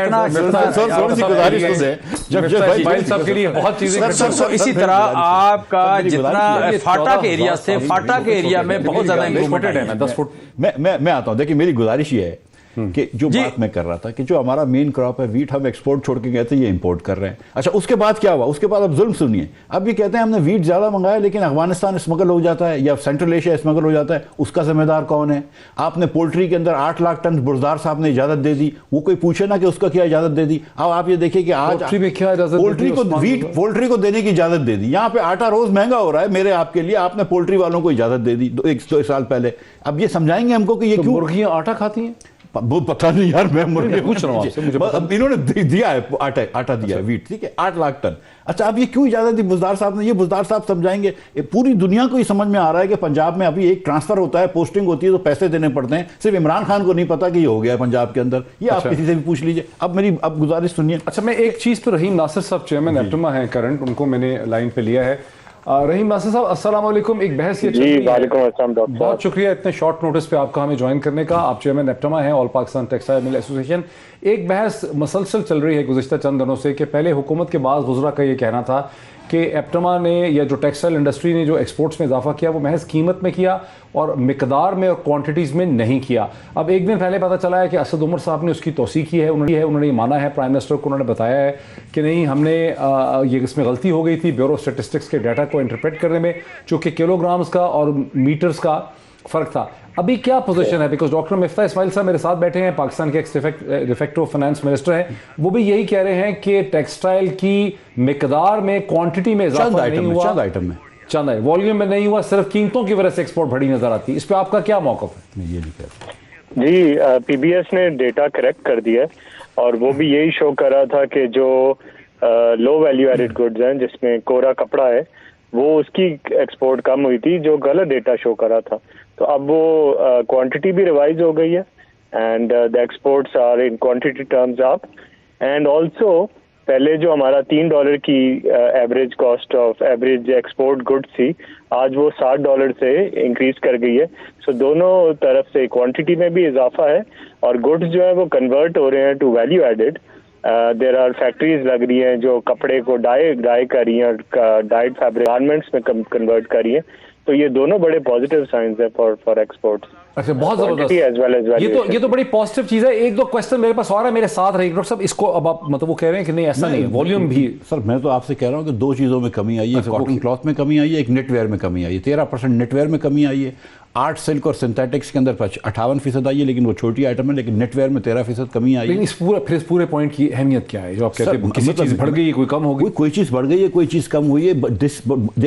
इसी तरह आपका जितना फाटा के एरिया थे, फाटा के एरिया में बहुत ज्यादा इंप्रूवमेंट है। 10 फुट मैं आता हूं। देखिए, मेरी गुजारिश ये है कि जो बात मैं कर रहा था कि जो हमारा मेन क्रॉप है वीट, हम एक्सपोर्ट छोड़ के गए थे, ये इंपोर्ट कर रहे हैं। अच्छा, उसके बाद क्या हुआ? उसके बाद अब जुल्म सुनिए। अब ये कहते हैं हमने वीट ज्यादा मंगाया लेकिन अफगानिस्तान स्मगल हो जाता है या सेंट्रल एशिया स्मगल हो जाता है, उसका जिम्मेदार कौन है? आपने पोल्ट्री के अंदर 8 लाख टन बुरदार साहब ने इजाजत दे दी, वो कोई पूछे ना कि उसका क्या इजाजत दे दी। अब आप ये देखिए कि आज पोल्ट्री को पोल्ट्री को देने की इजाजत दे दी। यहाँ पे आटा रोज महंगा हो रहा है मेरे आपके लिए, आपने पोल्ट्री वालों को इजाजत दे दी 1 साल पहले। अब ये समझाएंगे हमको कि ये क्यों मुर्गियां आटा खाती हैं? वो पता नहीं यार, मैं मुर्गी पूछ रहा हूं आपसे। इन्होंने दिया है आटा दिया है, वीट, ठीक है, 8 लाख टन। अच्छा, अब ये क्यों इजाजत दी बुजदार साहब ने? ये बुजदार साहब समझाएंगे। पूरी दुनिया को ये समझ में आ रहा है कि पंजाब में अभी एक ट्रांसफर होता है, पोस्टिंग होती है तो पैसे देने पड़ते हैं। सिर्फ इमरान खान को नहीं पता कि ये हो गया है पंजाब के अंदर। ये आप किसी से भी पूछ लीजिए। अब गुजारिश सुनिए। अच्छा, मैं एक चीज पर, रहीम नासिर साहब चेयरमैन एप्टमा है करंट, उनको मैंने लाइन पे लिया है। रहीम नासिर साहब अस्सलाम वालेकुम। एक बहस ये चल जी रही है। वालेकुम अस्सलाम डॉक्टर साहब। बहुत शुक्रिया इतने शॉर्ट नोटिस पे आपका हमें ज्वाइन करने का। आप चेयरमैन एप्टमा हैं, all Pakistan textile mill association. एक बहस मसलसल चल रही है गुज़िश्ता चंद दिनों से कि पहले हुकूमत के बाद गुजरा का ये कहना था कि एप्टमा ने या जो टेक्सटाइल इंडस्ट्री ने जो एक्सपोर्ट्स में इजाफा किया वो महज कीमत में किया और मिकदार में और क्वांटिटीज़ में नहीं किया। अब एक दिन पहले पता चला है कि असद उमर साहब ने उसकी तोसी की है, उन्होंने ये माना है, प्राइम मिनिस्टर को उन्होंने बताया है कि नहीं हमने ये इसमें गलती हो गई थी ब्यूरो स्टेटिस्टिक्स के डाटा को इंटरप्रेट करने में, चूँकि किलोग्राम्स का और मीटर्स का फ़र्क था। अभी क्या पोजीशन है? बिकॉज डॉक्टर मिफ्ता इस्माइल साहब मेरे साथ बैठे हैं, पाकिस्तान के डिफेक्टिव फाइनेंस मिनिस्टर हैं, वो भी यही कह रहे हैं कि टेक्सटाइल की मिकदार में क्वांटिटी में इजाफा नहीं हुआ, चंद आइटम वॉल्यूम में नहीं हुआ, सिर्फ कीमतों की वजह से एक्सपोर्ट बढ़ी नजर आती है। इस पर आपका क्या मौक़िफ़ है? मैं ये नहीं कहता जी पीबीएस ने डेटा करेक्ट कर दिया है और वो भी यही शो कर रहा था कि जो लो वैल्यू एडेड गुड्स हैं जिसमें कोरा कपड़ा है वो उसकी एक्सपोर्ट कम हुई थी, जो गलत डेटा शो कर रहा था। तो अब वो क्वांटिटी भी रिवाइज हो गई है and the exports are in quantity terms up and also पहले जो हमारा $3 की average cost of average export goods थी आज वो $60 से इंक्रीज कर गई है। सो दोनों तरफ से क्वांटिटी में भी इजाफा है और गुड्स जो है वो कन्वर्ट हो रहे हैं to value added. There are factories लग रही हैं जो कपड़े को डाई कर रही हैं और डाइड फैब्रिक गारमेंट्स में कन्वर्ट कर रही हैं। तो ये दोनों बड़े पॉजिटिव साइंस है फॉर एक्सपोर्ट्स। अच्छा, बहुत जबरदस्त। ये तो बड़ी पॉजिटिव चीज है। एक दो क्वेश्चन मेरे पास और है, मेरे साथ रहे डॉक्टर साहब। इसको अब आप मतलब वो कह रहे हैं कि नहीं ऐसा नहीं, वॉल्यूम भी। सर मैं तो आपसे कह रहा हूँ कि दो चीज़ों में कमी आई है, कॉटन क्लॉथ में कमी आई है, एक नेटवेयर में कमी आई है। 13% नेटवेयर में कमी आई है। आर्ट सिल्क और सिंथेटिक्स के अंदर 58% आई है, लेकिन वो छोटी आइटम है, लेकिन नेटवेयर में 13% कमी आई है। इस पूरे पॉइंट की अहमियत क्या है जो आप कहते हैं? किसी चीज़ बढ़ गई, कोई कम हो गई? कोई चीज़ बढ़ गई है, कोई चीज़ कम हुई है।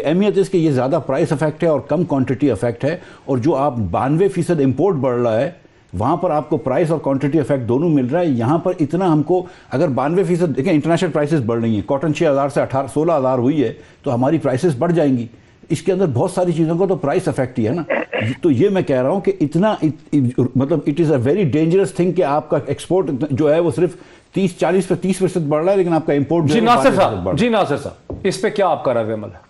अहमियत इसकी ये ज़्यादा प्राइस इफेक्ट है और कम क्वांटिटी इफेक्ट है। और जो आप 92% इम्पोर्ट बढ़ रहा है वहाँ पर आपको प्राइस और क्वांटिटी इफेक्ट दोनों मिल रहा है। यहाँ पर इतना हमको अगर 92% देखें, इंटरनेशनल प्राइसेस बढ़ रही हैं, कॉटन 6,000 से 16,000 हुई है तो हमारी प्राइसेस बढ़ जाएंगी। इसके अंदर बहुत सारी चीज़ों का तो प्राइस इफेक्ट ही है ना। तो ये मैं कह रहा हूँ कि मतलब it is a very dangerous thing कि आपका एक्सपोर्ट जो है वो सिर्फ 30% बढ़ रहा है, लेकिन आपका इंपोर्ट जी नासिर साहब इस पे क्या आपका रद्द अमल है?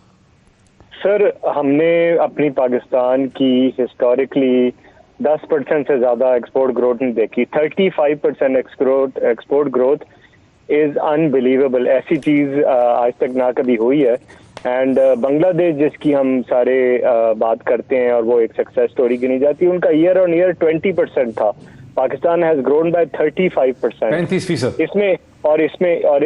सर हमने अपनी पाकिस्तान की हिस्टोरिकली 10% से ज्यादा एक्सपोर्ट ग्रोथ नहीं देखी। 35% एक्सपोर्ट ग्रोथ इज अनबिलीवेबल। ऐसी चीज आज तक ना कभी हुई है। एंड बांग्लादेश जिसकी हम सारे बात करते हैं और वो एक सक्सेस स्टोरी गिनी जाती है, उनका ईयर ऑन ईयर 20% था। Pakistan has grown by 35%। 35%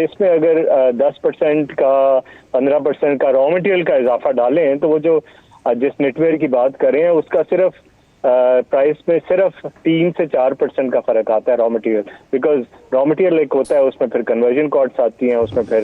इसमें अगर 10% का 15% का रॉ मटेरियल का इजाफा डालें तो वो जो जिस नेटवेयर की बात कर रहे हैं उसका सिर्फ प्राइस में सिर्फ 3 से 4% का फर्क आता है raw material. Because raw material एक होता है, उसमें फिर कन्वर्जन कॉस्ट आती हैं, उसमें फिर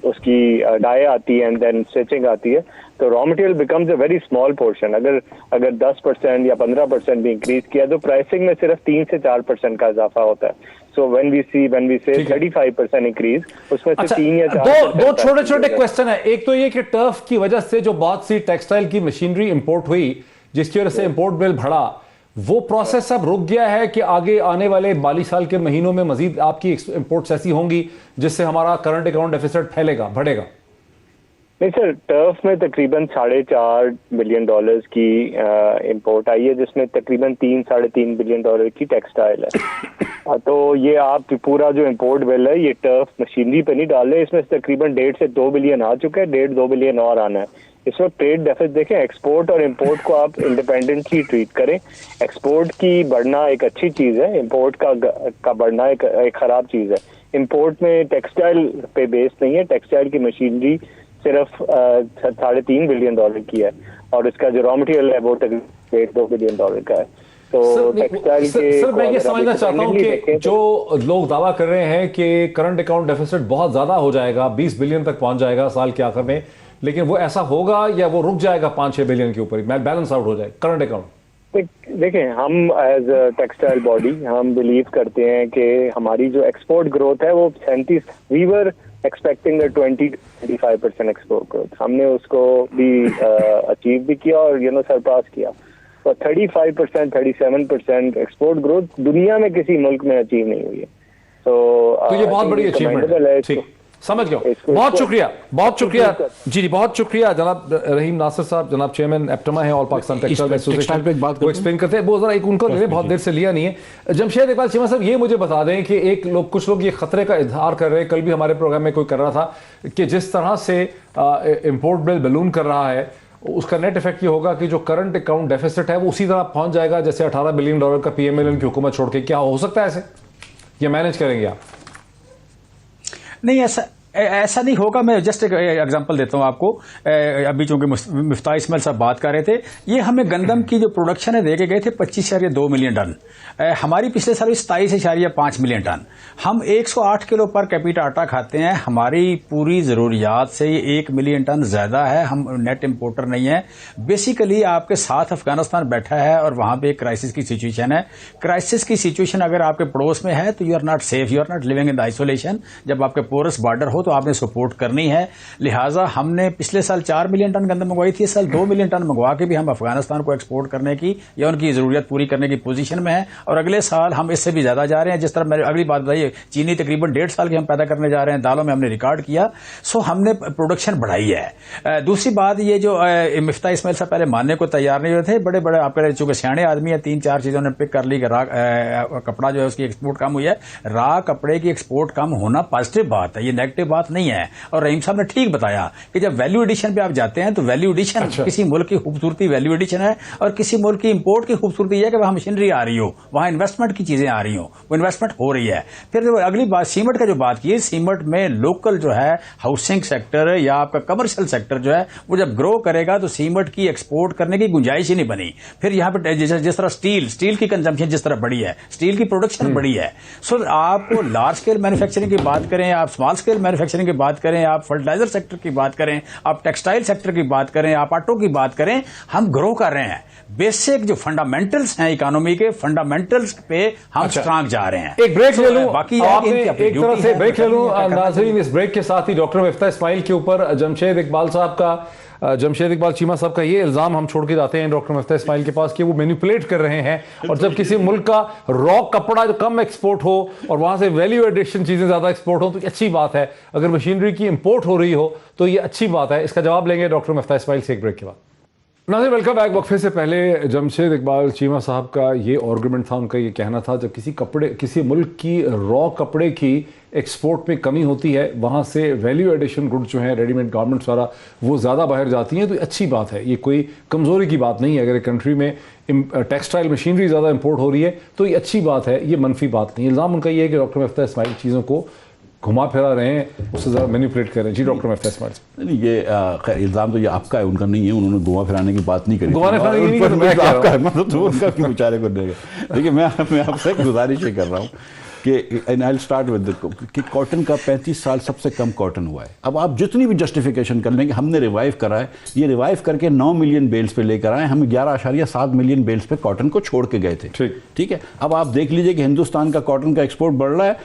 उसकी डाई आती है एंड देन स्टिचिंग आती है। तो raw material becomes a very small portion. अगर 10% या 15% भी इंक्रीज किया तो प्राइसिंग में सिर्फ 3 से 4% का इजाफा होता है। सो व्हेन वी से 35% इंक्रीज, उसमें से 3 या 4 दो छोटे क्वेश्चन है। एक तो ये कि टर्फ की वजह से जो बहुत सी टेक्सटाइल की मशीनरी इंपोर्ट हुई जिसकी वजह से इंपोर्ट बिल बढ़ा, वो प्रोसेस अब रुक गया है कि आगे आने वाले 42 साल के महीनों में मजीद आपकी इंपोर्ट्स ऐसी होंगी जिससे हमारा करंट अकाउंट डेफिसिट फैलेगा, बढ़ेगा? नहीं सर, टर्फ में तकरीबन $4.5 बिलियन की इंपोर्ट आई है, जिसमें तकरीबन $3-3.5 बिलियन की टेक्सटाइल है। तो ये आप पूरा जो इंपोर्ट बिल है ये टर्फ मशीनरी पे नहीं डाल रहे, इसमें तकरीबन 1.5 से 2 बिलियन आ चुका है, 1.5-2 बिलियन और आना है। इसमें ट्रेड डेफिसिट देखें, एक्सपोर्ट और इंपोर्ट को आप इंडिपेंडेंटली ट्रीट करें। एक्सपोर्ट की बढ़ना एक अच्छी चीज़ है, इंपोर्ट का बढ़ना एक ख़राब चीज़ है। इंपोर्ट में टेक्सटाइल पे बेस नहीं है, टेक्सटाइल की मशीनरी सिर्फ $3.5 बिलियन की है और इसका जो रॉ मटेरियल है वो तक $1.2 बिलियन का है। तो टेक्सटाइल के सर मैं ये समझना चाहता हूँ कि जो लोग दावा कर रहे हैं कि करंट अकाउंट डेफिसिट बहुत ज्यादा हो जाएगा, 20 बिलियन तक पहुंच जाएगा साल के आखिर में, लेकिन वो ऐसा होगा या वो रुक जाएगा 5-6 बिलियन के ऊपर ही, बैलेंस आउट हो जाए करंट अकाउंट? देखें, हम एज अ टेक्सटाइल बॉडी हम बिलीव करते हैं कि हमारी जो एक्सपोर्ट ग्रोथ है वो 37, we were expecting 20-25% export growth, हमने उसको भी अचीव भी किया और सरपास किया। तो 35%, 37% एक्सपोर्ट ग्रोथ दुनिया में किसी मुल्क में अचीव नहीं हुई है। तो ये बहुत बड़ी अचीवमेंट है। समझ गया, इसको- बहुत शुक्रिया, बहुत शुक्रिया इसको- जी, बहुत शुक्रिया जनाब रहीम नासिर साहब, जनाब चेयरमैन एप्टमा है और पाकिस्तान टेक्सटाइल टेक्सटाइल पे एक बात वो एक्सप्लेन करते हैं। वो जरा एक उनको ले लें, बहुत देर से लिया नहीं है। जमशेद इकबाल चीमा साहब, ये मुझे बता दें कि कुछ लोग ये खतरे का इजहार कर रहे हैं, कल भी हमारे प्रोग्राम में कोई कर रहा था कि जिस तरह से इंपोर्ट बिल बलून कर रहा है, उसका नेट इफेक्ट ये होगा कि जो करंट अकाउंट डेफिसिट है वो उसी तरह पहुंच जाएगा जैसे $18 बिलियन का पीएमएलएन की हुकूमत छोड़ के। क्या हो सकता है ऐसे? ये मैनेज करेंगे आप? नहीं, ऐसा नहीं होगा। मैं जस्ट एक एग्जांपल देता हूं आपको। अभी चूंकि मिफ्ताह इस्माइल साहब बात कर रहे थे, ये हमें गंदम की जो प्रोडक्शन है देके गए थे 25.2 मिलियन टन। हमारी पिछले साल 27.5 मिलियन टन। हम 108 किलो पर कैपिटा आटा खाते हैं। हमारी पूरी जरूरियात से ये 1 मिलियन टन ज्यादा है। हम नेट इंपोर्टर नहीं है। बेसिकली आपके साथ अफगानिस्तान बैठा है और वहां पे एक क्राइसिस की सिचुएशन है। क्राइसिस की सिचुएशन अगर आपके पड़ोस में है तो you are not safe, you are not living in the isolation. जब आपके पोरस बॉर्डर हो तो आपने सपोर्ट करनी है। लिहाजा हमने पिछले साल 4 मिलियन टन गंदम मंगवाई थी, इस साल 2 मिलियन टन मंगवा के भी हम अफगानिस्तान को एक्सपोर्ट करने की या उनकी जरूरत पूरी करने की पोजीशन में है। और अगले साल हम इससे भी ज्यादा जा रहे हैं। जिस तरह मैंने अगली बात बताई, चीनी तकरीबन 1.5 साल की हम पैदा करने जा रहे हैं, दालों में हमने रिकॉर्ड किया। सो हमने प्रोडक्शन बढ़ाई है। दूसरी बात ये जो मिफ्ताह इस्माइल साहब पहले मानने को तैयार नहीं हुए थे, बड़े बड़े आपके चूंकि सियाने आदमी है, 3-4 चीजों ने पिक कर ली कि कपड़ा जो है उसकी एक्सपोर्ट कम हुई है। रा कपड़े की एक्सपोर्ट कम होना पॉजिटिव बात है, ये नेगेटिव बात नहीं है। और रहीम साहब ने ठीक बताया कि जब वैल्यू एडिशन पे आप जाते हैं तो वैल्यू एडिशन किसी मुल्क की खूबसूरती वैल्यू एडिशन है, और किसी मुल्क की इंपोर्ट की खूबसूरती है कि वहां मशीनरी आ रही हो, वहां इन्वेस्टमेंट की चीजें आ रही हो, वो इन्वेस्टमेंट हो रही है। फिर जो अगली बात सीमेंट का जो बात की, सीमेंट में लोकल जो है हाउसिंग सेक्टर या आपका कमर्शियल सेक्टर जो है वो जब ग्रो करेगा तो सीमेंट की एक्सपोर्ट करने की गुंजाइश ही नहीं बनी। फिर यहां पर जिस तरह स्टील की कंजम्पशन जिस तरह बढ़ी है, स्टील की प्रोडक्शन बढ़ी है। सो आप लार्ज स्केल मैन्युफैक्चरिंग की बात करें, आप स्मॉल स्केल मैन्युफैक्चरिंग की बात करें, आप फर्टिलाइजर सेक्टर की बात करें, आप टेक्सटाइल सेक्टर की बात करें, आप ऑटो की बात करें, हम ग्रो कर रहे हैं। बेसिक जो फंडामेंटल्स हैं इकोनॉमी के, फंडामेंटल्स पे हम स्ट्रांग जा रहे हैं। एक ब्रेक ले लूं, बाकी आपने एक तरह से ब्रेक ले लूं नाज़रीन। इस ब्रेक के साथ ही डॉक्टर मिफ्ताह इस्माइल के ऊपर जमशेद इकबाल साहब का, जमशेद इकबाल चीमा साहब का ये इल्जाम हम छोड़ के जाते हैं डॉक्टर मिफ्ताह इस्माइल के पास कि वो मैनिपुलेट कर रहे हैं। और जब किसी मुल्क का रॉ कपड़ा जो कम एक्सपोर्ट हो और वहां से वैल्यू एडिशन चीजें ज्यादा एक्सपोर्ट हो तो ये अच्छी बात है। अगर मशीनरी की इंपोर्ट हो रही हो तो ये अच्छी बात है। इसका जवाब लेंगे डॉक्टर मिफ्ताह इस्माइल से एक ब्रेक के बाद। नाज़रीन वेलकम बैक। वक्फे से पहले जमशेद इकबाल चीमा साहब का ये आर्गूमेंट था, उनका ये कहना था जब किसी मुल्क की रॉ कपड़े की एक्सपोर्ट में कमी होती है, वहाँ से वैल्यू एडिशन गुड जो है रेडीमेड गारमेंट्स वाला वो ज़्यादा बाहर जाती हैं, तो अच्छी बात है। ये कोई कमज़ोरी की बात नहीं है। अगर एक कंट्री में टेक्सटाइल मशीनरी ज़्यादा इंपोर्ट हो रही है तो ये अच्छी बात है, ये मनफी बात नहीं। इल्ज़ाम उनका ये है कि डॉक्टर मिफ्ताह इस्माइल चीज़ों को घुमा फिरा रहे हैं, उससे ज़्यादा मैनिपुलेट कर रहे हैं। जी डॉक्टर मिफ्ताह इस्माइल। नहीं, ये खैर इल्ज़ाम तो ये आपका है, उनका नहीं है। उन्होंने घुमा फिराने की बात नहीं करी। घुमाने फिराने की नहीं, मैं क्या आपका है, मतलब तो उनका क्यों बेचारे को देगा। देखिए मैं आपसे गुजारिश ये कर रहा हूँ कि and I will start with कि कॉटन का 35 साल सबसे कम कॉटन हुआ है। अब आप जितनी भी जस्टिफिकेशन कर लेंगे, हमने रिवाइव करा है, ये रिवाइव करके 9 मिलियन बेल्स पे लेकर आए, हम 11.7 मिलियन बेल्स पे कॉटन को छोड़ के गए थे। ठीक है, अब आप देख लीजिए कि हिंदुस्तान का कॉटन का एक्सपोर्ट बढ़ रहा है।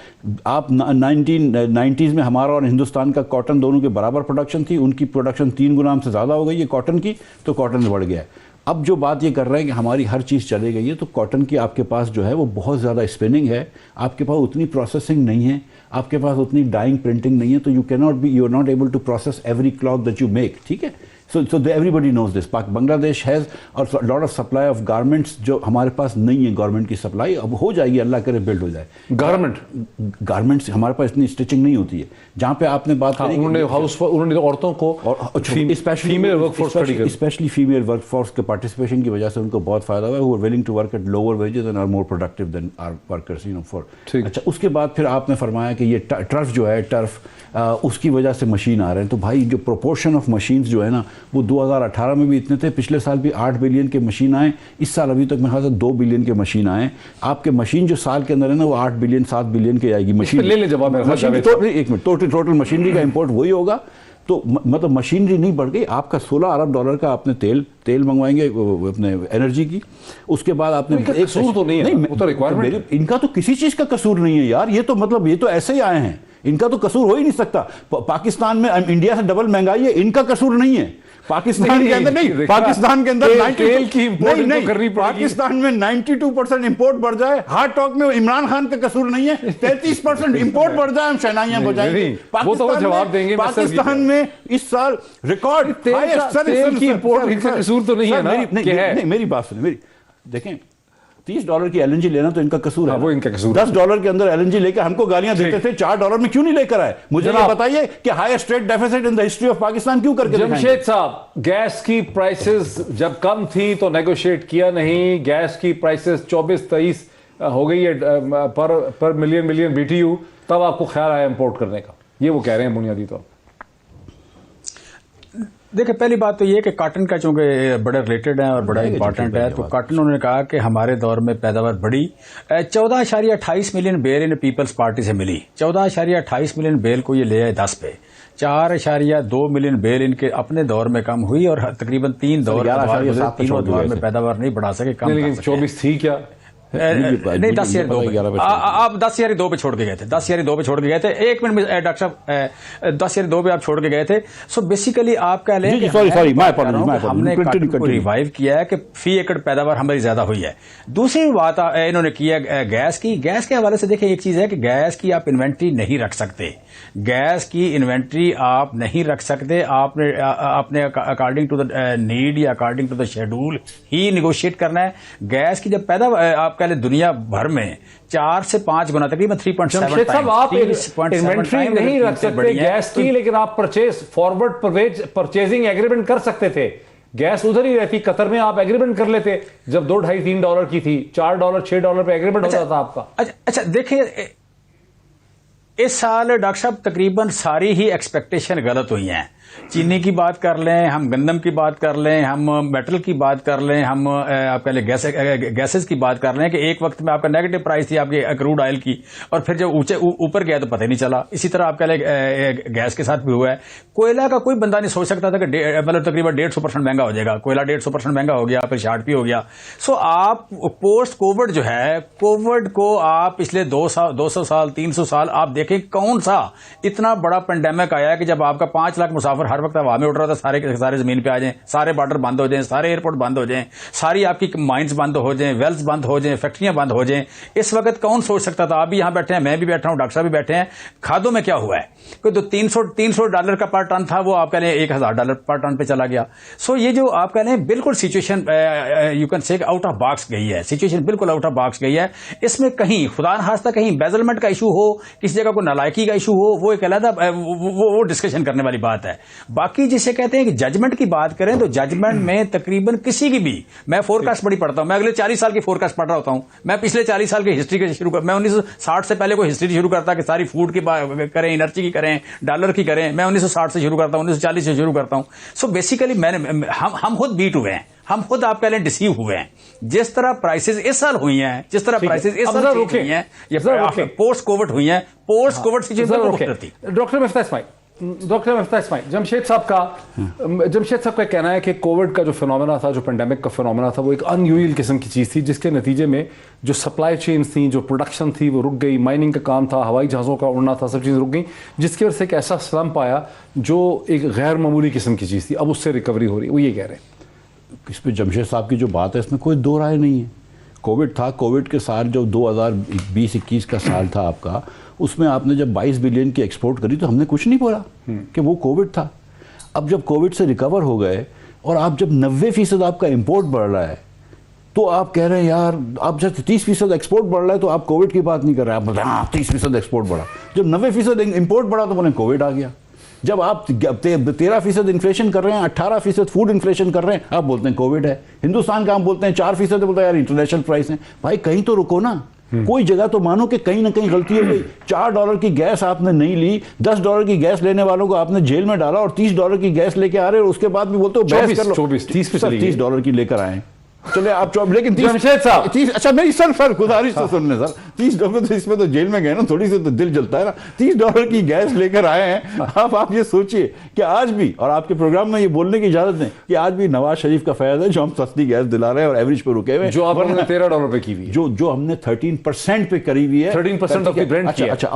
आप 1990s में हमारा और हिंदुस्तान का कॉटन दोनों के बराबर प्रोडक्शन थी, उनकी प्रोडक्शन 3 गुना से ज़्यादा हो गई है कॉटन की, तो कॉटन बढ़ गया है। अब जो बात ये कर रहे हैं कि हमारी हर चीज़ चली गई है, तो कॉटन की आपके पास जो है वो बहुत ज़्यादा स्पिनिंग है, आपके पास उतनी प्रोसेसिंग नहीं है, आपके पास उतनी डाइंग प्रिंटिंग नहीं है, तो you are not able to process every cloth that you make. ठीक है, so everybody knows this. Bangladesh has a lot of supply of garments जो हमारे पास नहीं है, गवर्नमेंट की सप्लाई अब हो जाएगी, अल्लाह करे बिल्ड हो जाए। गारमेंट्स हमारे पास इतनी स्टिचिंग नहीं होती है। जहाँ पे आपने बात करी, उन्होंने औरतों को female workforce specially female workforce के पार्टिसिपेशन की वजह से उनको बहुत फायदा हुआ है। वो willing to work at lower wages and are more productive than our workers, you know for. अच्छा, उसके बाद फिर आपने फरमाया कि ये टर्फ जो है, उसकी वजह से मशीन आ रहे हैं। तो भाई जो प्रोपोर्शन ऑफ मशीन्स जो है ना, वो 2018 में भी इतने थे, पिछले साल भी 8 बिलियन के मशीन आए, इस साल अभी तक मेरे ख्याल से 2 बिलियन के मशीन आए। आपके मशीन जो साल के अंदर है ना, वो 8 बिलियन 7 बिलियन की आएगी मशीन। ले ले जवाब मशीन एक मिनट, टोटल मशीनरी का इंपोर्ट वही होगा। तो मतलब मशीनरी नहीं बढ़ गई। आपका $16 अरब का आपने तेल मंगवाएंगे अपने एनर्जी की, उसके बाद आपने एक कसूर तो नहीं है, वो तो रिक्वायरमेंट। इनका तो किसी चीज़ का कसूर नहीं है यार, ये तो मतलब ये तो ऐसे ही आए हैं, इनका तो कसूर हो ही नहीं सकता। पाकिस्तान में इंडिया से डबल महंगाई है, इनका कसूर नहीं है। पाकिस्तान के अंदर नहीं, पाकिस्तान के अंदर तेल की इंपोर्ट तो करनी पड़ेगी। पाकिस्तान में 92% इंपोर्ट बढ़ जाए, हार्ड टॉक में इमरान खान का कसूर नहीं है, 33% इंपोर्ट बढ़ जाए, हम शहनाइयां बजाएंगे। वो तो वो जवाब देंगे। पाकिस्तान में इस साल रिकॉर्ड तेल की इंपोर्ट का कसूर तो नहीं है ना। मेरी बात सुनिए, मेरी देखें, $30 की LNG लेना तो इनका कसूर है, वो इनका कसूर। $10 के अंदर LNG लेकर हमको गालियां देते थे, $4 में क्यों नहीं लेकर आए? मुझे ये बताइए कि highest trade deficit in the history of Pakistan क्यों करके जमशेद साहब, गैस की प्राइसेस जब कम थी तो नेगोशिएट किया नहीं, गैस की प्राइसेस 24-23 हो गई है पर मिलियन BTU, तब आपको ख्याल आया इंपोर्ट करने का, ये वो कह रहे हैं बुनियादी तौर। देखिए, पहली बात तो ये कि कॉटन का चूंकि बड़ा रिलेटेड है और बड़ा इंपॉर्टेंट है, तो कॉटन उन्होंने कहा कि हमारे दौर में पैदावार बढ़ी 14.28 million bale in People's Party से मिली, 14.28 मिलियन बेल को ये ले आए 10 पे, 4.2 मिलियन बेल इनके अपने दौर में कम हुई और तकरीबन 3 दौर तीनों दौर में पैदावार नहीं बढ़ा सके, कम। लेकिन 24 थी क्या? नहीं, 10.2 आप 10.2 पे छोड़ के गए थे, 10.2 पे छोड़ के गए थे। 1 मिनट में डॉक्टर साहब 10.2 पे आप छोड़ के गए थे। सो बेसिकली आप कह लें हमने को रिवाइव किया है कि फी एकड़ पैदावार हमारी ज्यादा हुई है। दूसरी बात इन्होंने की है गैस की। गैस के हवाले से देखिए, एक चीज है कि गैस की आप इन्वेंट्री नहीं रख सकते, गैस की इन्वेंट्री आप नहीं रख सकते, आपने अकॉर्डिंग टू द नीड या अकॉर्डिंग टू द शेड्यूल ही निगोशिएट करना है। गैस की जब पैदावार आप कह ले दुनिया भर में 4 से 5 गुना, तकरीबन 3.7 टाइम आप इन्वेंट्री नहीं रख सकते गैस की, लेकिन आप फॉरवर्ड परचेजिंग एग्रीमेंट कर सकते थे। गैस उधर ही रहती, कतर में आप एग्रीमेंट कर लेते जब $2-2.5-3 की थी, $4 $6 पे एग्रीमेंट होता था आपका। अच्छा देखिए, इस साल डॉक्टर साहब तकरीबन सारी ही एक्सपेक्टेशन गलत हुई हैं। चीनी की बात कर लें, हम गंदम की बात कर लें, हम मेटल की बात कर लें, हम आप कह लें गैसेस की बात कर लें कि एक वक्त में आपका नेगेटिव प्राइस थी आपके क्रूड ऑयल की, और फिर जब ऊपर गया तो पता ही नहीं चला। इसी तरह आप कह लें गैस के साथ भी हुआ है। कोयला का कोई बंदा नहीं सोच सकता था कि मतलब तकरीबन 150% महंगा हो जाएगा, कोयला 150% महंगा हो गया, फिर शार्ट भी हो गया। सो आप पोस्ट कोविड जो है, कोविड को आप पिछले 200 साल 300 साल आप देखें, कौन सा इतना बड़ा पेंडेमिक आया कि जब आपका 5 लाख मुसाफिर हर वक्त हवा में उड़ रहा था, सारे जमीन पे आ जाएं, सारे बॉर्डर बंद हो जाएं, सारे एयरपोर्ट बंद हो जाएं, सारी आपकी माइंस बंद हो जाएं, वेल्स बंद हो जाएं, फैक्ट्रियां बंद हो जाएं। इस वक्त कौन सोच सकता था? आप भी यहां बैठे हैं, मैं भी बैठा हूं, डॉक्टर साहब भी बैठे हैं। खादों में क्या हुआ है कि तो $300 का पर टन था, वो आप कह रहे हैं $1000 पर टन पे चला गया। सो ये जो आप कह रहे हैं बिल्कुल situation you can say out of box गई है, सिचुएशन बिल्कुल आउट ऑफ बॉक्स गई है। इसमें कहीं खुदा न खास्ता कहीं बेजलमेंट का इशू हो, किसी जगह को नालायकी का इशू हो, वो एक अलग वो डिस्कशन करने वाली बात है। बाकी जिसे कहते हैं कि जजमेंट की बात करें तो जजमेंट में तकरीबन किसी की भी, मैं फोरकास्ट बड़ी पढ़ता हूं, मैं अगले 40 साल की फोरकास्ट पढ़ रहा होता हूं, मैं पिछले 40 साल की हिस्ट्री के शुरू मैं 1960 से पहले कोई हिस्ट्री शुरू करता कि सारी फूड की करें, एनर्जी की करें, डॉलर की करें, मैं 1960 से शुरू करता हूं, 1940 से शुरू करता हूं। सो बेसिकली हम खुद बीट हुए हैं, हम खुद आप कह लें डिसीव हुए हैं। जिस तरह प्राइसेस इस साल हुई हैं, जिस तरह प्राइसेस इस साल हुई हैं, ये पोस्ट कोविड हुई हैं, post COVID situation. Doctor Miftah Ismail, Jamshed साहब का कहना है कि कोविड का जो फिनोमेना था, जो पेंडेमिक का फिनोमेना था, वो एक अनयूजुअल किस्म की चीज़ थी, जिसके नतीजे में जो सप्लाई चेन्स थी, जो प्रोडक्शन थी, वो रुक गई, माइनिंग का काम था, हवाई जहाज़ों का उड़ना था, सब चीज़ रुक गई, जिसकी वजह से एक ऐसा स्लम्प आया जो एक गैर मामूली किस्म की चीज़ थी। अब उससे रिकवरी हो रही है, वो ये कह रहे हैं। इस पर जमशेद साहब की जो बात है, इसमें कोई दो राय नहीं है। कोविड था, कोविड के साल जो 2020-21 का साल था आपका, उसमें आपने जब 22 बिलियन की एक्सपोर्ट करी तो हमने कुछ नहीं बोला कि वो कोविड था। अब जब कोविड से रिकवर हो गए और आप जब 90% आपका इंपोर्ट बढ़ रहा है, तो आप कह रहे हैं यार, आप जब 30% एक्सपोर्ट बढ़ रहा है तो आप कोविड की बात नहीं कर रहे हैं, आप बोलते हैं हाँ 30% एक्सपोर्ट बढ़ा। जब 90% इंपोर्ट बढ़ा तो बोले कोविड आ गया। जब आप 13% इन्फ्लेशन कर रहे हैं, 18% फूड इन्फ्लेशन कर रहे हैं, आप बोलते हैं कोविड है। हिंदुस्तान का हम बोलते हैं 4%, बोलते हैं यार इंटरनेशनल प्राइस है। भाई कहीं तो रुको ना, कोई जगह तो मानो कि कहीं ना कहीं गलती हो गई। $4 की गैस आपने नहीं ली, $10 की गैस लेने वालों को आपने जेल में डाला, और $30 की गैस लेके आ रहे हो, उसके बाद भी बोलते हो बहस कर लो। 30 $30 की लेकर आए, चले आप लेकिन 30। अच्छा मेरी सर गुजारिश तो सुन लें सर, $30 तो इसमें तो जेल में गए ना, थोड़ी सी तो दिल जलता है ना। $30 की गैस लेकर आए हैं आप ये सोचिए कि आज भी, और आपके प्रोग्राम में ये बोलने की इजाजत नहीं कि आज भी नवाज शरीफ का फैज़ है जो हम सस्ती गैस दिला रहे हैं और एवरेज पे रुके हुए, जो आपने $13 पे की हुई है, जो हमने 13% पे करी हुई है, 13% ऑफ द ब्रांड की है। अच्छा,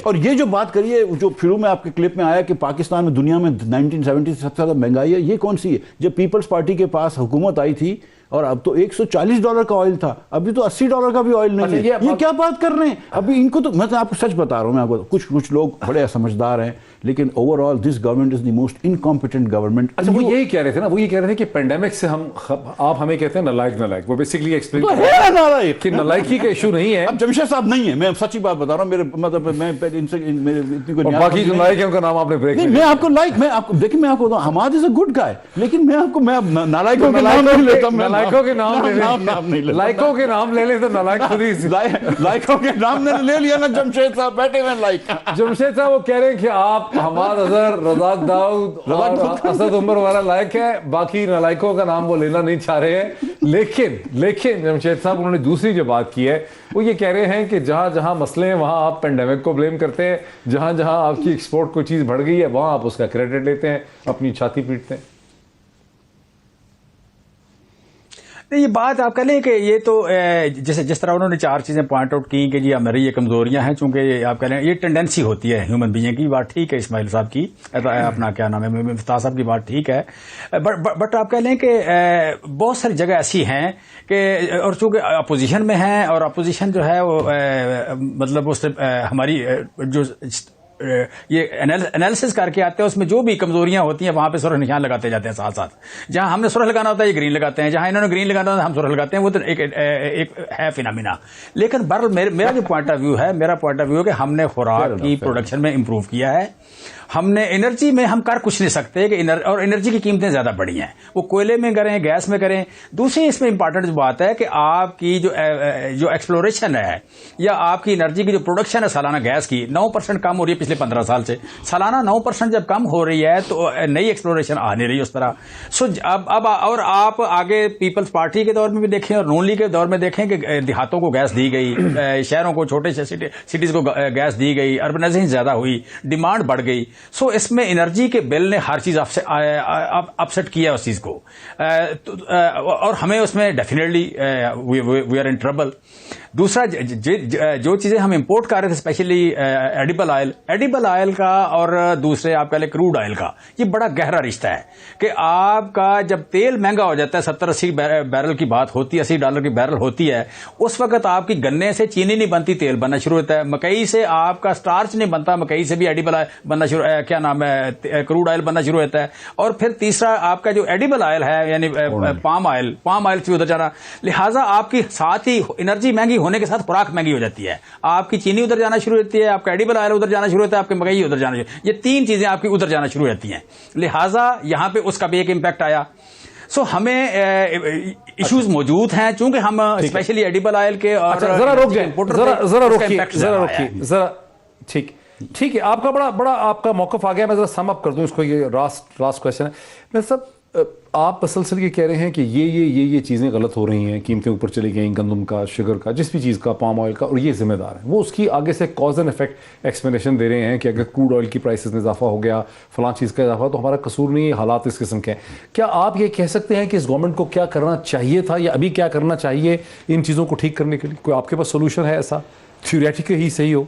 और ये जो बात करिए, जो शुरू में आपके क्लिप में आया कि पाकिस्तान में दुनिया में 1970 से सबसे ज्यादा महंगाई है, ये कौन सी है? जब पीपल्स पार्टी के पास हुकूमत आई थी और अब तो $140 का ऑयल था, अभी तो $80 का भी ऑयल नहीं है। ये क्या बात कर रहे हैं? अभी इनको तो मैं आपको सच बता रहा हूं, मैं आपको कुछ लोग बड़े समझदार हैं, लेकिन overall this government is the most incompetent government. अच्छा, वो यही कह रहे थे ना, वो ये कह रहे थे कि पेंडेमिक से आप हमें कहते हैं नलायक, वो बेसिकली एक्सप्लेन कर रहे हैं कि नलायकी का इशू नहीं है। अब जमशेद साहब नहीं है, मैं सच्ची बात बता रहा हूं, मेरे मतलब मैं इनसे इतनी कोई बाकी जो नालायक है उनका नाम आपने ब्रेक नहीं, मैं आपको देखिए मैं आपको Hammad is a good guy, लेकिन मैं नालायकों के नाम नहीं लेता, नालायकों के नाम ले ले तो नालायक खुद ही लाइकों के नाम ले लिया ना। जमशेद साहब बैठे हुए लाइक, जमशेद साहब वो कह रहे हैं कि आप हमाद अजहर, रज़ाक दाऊद और असद उमर वाला लायक है, बाकी नालायकों का नाम वो लेना नहीं चाह रहे हैं। लेकिन जमशेद साहब उन्होंने दूसरी जो बात की है वो ये कह रहे हैं कि जहां जहां मसले हैं वहां आप पेंडेमिक को ब्लेम करते हैं, जहां जहां आपकी एक्सपोर्ट कोई चीज बढ़ गई है वहां आप उसका क्रेडिट लेते हैं, अपनी छाती पीटते हैं। नहीं, ये बात आप कह लें कि ये तो जैसे जिस तरह उन्होंने 4 चीजें पॉइंट आउट की कि जी हमारी ये कमजोरियां हैं, चूंकि आप कह लें ये टेंडेंसी होती है ह्यूमन बीइंग की, बात ठीक है इस्माइल साहब की, अपना क्या नाम है मिफ्ताह साहब की बात ठीक है, बट आप कह लें कि बहुत सारी जगह ऐसी हैं कि, और चूंकि अपोजिशन में हैं और अपोजिशन जो है वो मतलब उससे हमारी जो ये एनालिसिस करके आते हैं, उसमें जो भी कमजोरियां होती हैं वहां पे सुरख निशान लगाते जाते हैं साथ साथ। जहां हमने सुरख लगाना होता है ये ग्रीन लगाते हैं, जहां इन्होंने ग्रीन लगाना होता है हम सुरख लगाते हैं। वो तो एक है फिनोमिना। लेकिन बहरहाल मेरा जो पॉइंट ऑफ व्यू है कि हमने खुराक की प्रोडक्शन में इंप्रूव किया है, हमने एनर्जी में हम कर कुछ नहीं सकते कि और एनर्जी की कीमतें ज्यादा बढ़ी हैं, वो कोयले में करें, गैस में करें। दूसरी इसमें इंपॉर्टेंट बात है कि आपकी जो एक्सप्लोरेशन है या आपकी एनर्जी की जो प्रोडक्शन है सालाना गैस की 9% कम हो रही है पिछले 15 साल से। सालाना 9% जब कम हो रही है तो नई एक्सप्लोरेशन आ नहीं रही उस तरह। सो अब और आप आगे पीपल्स पार्टी के दौर में भी देखें और नून लीग के दौर में देखें कि देहातों को गैस दी गई, शहरों को, छोटे सिटीज को गैस दी गई, अर्बनाइजेशन ज्यादा हुई, डिमांड बढ़ गई। सो इसमें एनर्जी के बिल ने हर चीज अपसेट किया उस चीज को, और हमें उसमें definitely we are in trouble. दूसरा जो चीजें हम इंपोर्ट कर रहे थे स्पेशली एडिबल ऑयल का और दूसरे आप कह लें क्रूड ऑयल का, ये बड़ा गहरा रिश्ता है कि आपका जब तेल महंगा हो जाता है, 70-80 बैरल की बात होती है, $80 की बैरल होती है, उस वक्त आपकी गन्ने से चीनी नहीं बनती, तेल बनना शुरू होता है। मकई से आपका स्टार्च नहीं बनता, मकई से भी एडिबल ऑयल बनना शुरू, क्या नाम है, क्रूड ऑयल बनना शुरू होता है। और फिर तीसरा आपका जो एडिबल ऑयल है यानी पाम ऑयल से उधर जाना, लिहाजा आपकी साथ ही एनर्जी महंगी होने के साथ खुराक महंगी हो जाती है। आपकी चीनी उधर जाना शुरू होती है, आपका एडिबल ऑयल उधर जाना शुरू होता है, आपके मकई उधर जाना शुरू, ये 3 चीजें आपकी उधर जाना शुरू हो जाती हैं। लिहाजा यहां पे उसका भी एक इम्पैक्ट आया। सो हमें इश्यूज मौजूद हैं, चूंकि हम स्पेशली एडिबल ऑयल के और जरा रोकिए, ठीक है, आपका बड़ा आपका मौकफ आ गया। मैं जरा सम अप कर दूं इसको, ये लास्ट क्वेश्चन है। मैं सब आप मसलसल ये कह रहे हैं कि ये चीज़ें गलत हो रही हैं, कीमतें ऊपर चली गई, गंदम का, शुगर का, जिस भी चीज़ का, पाम ऑयल का, और ये जिम्मेदार है। वो उसकी आगे से कॉज एंड इफेक्ट एक्सप्लेनेशन दे रहे हैं कि अगर क्रूड ऑयल की प्राइसेस में इजाफा हो गया, फलां चीज़ का इजाफा, तो हमारा कसूर नहीं है, हालात इस किस्म के हैं। क्या आप ये कह सकते हैं कि इस गवर्नमेंट को क्या करना चाहिए था या अभी क्या करना चाहिए इन चीज़ों को ठीक करने के लिए? कोई आपके पास सोल्यूशन है ऐसा, थ्योरेटिकली ही सही हो?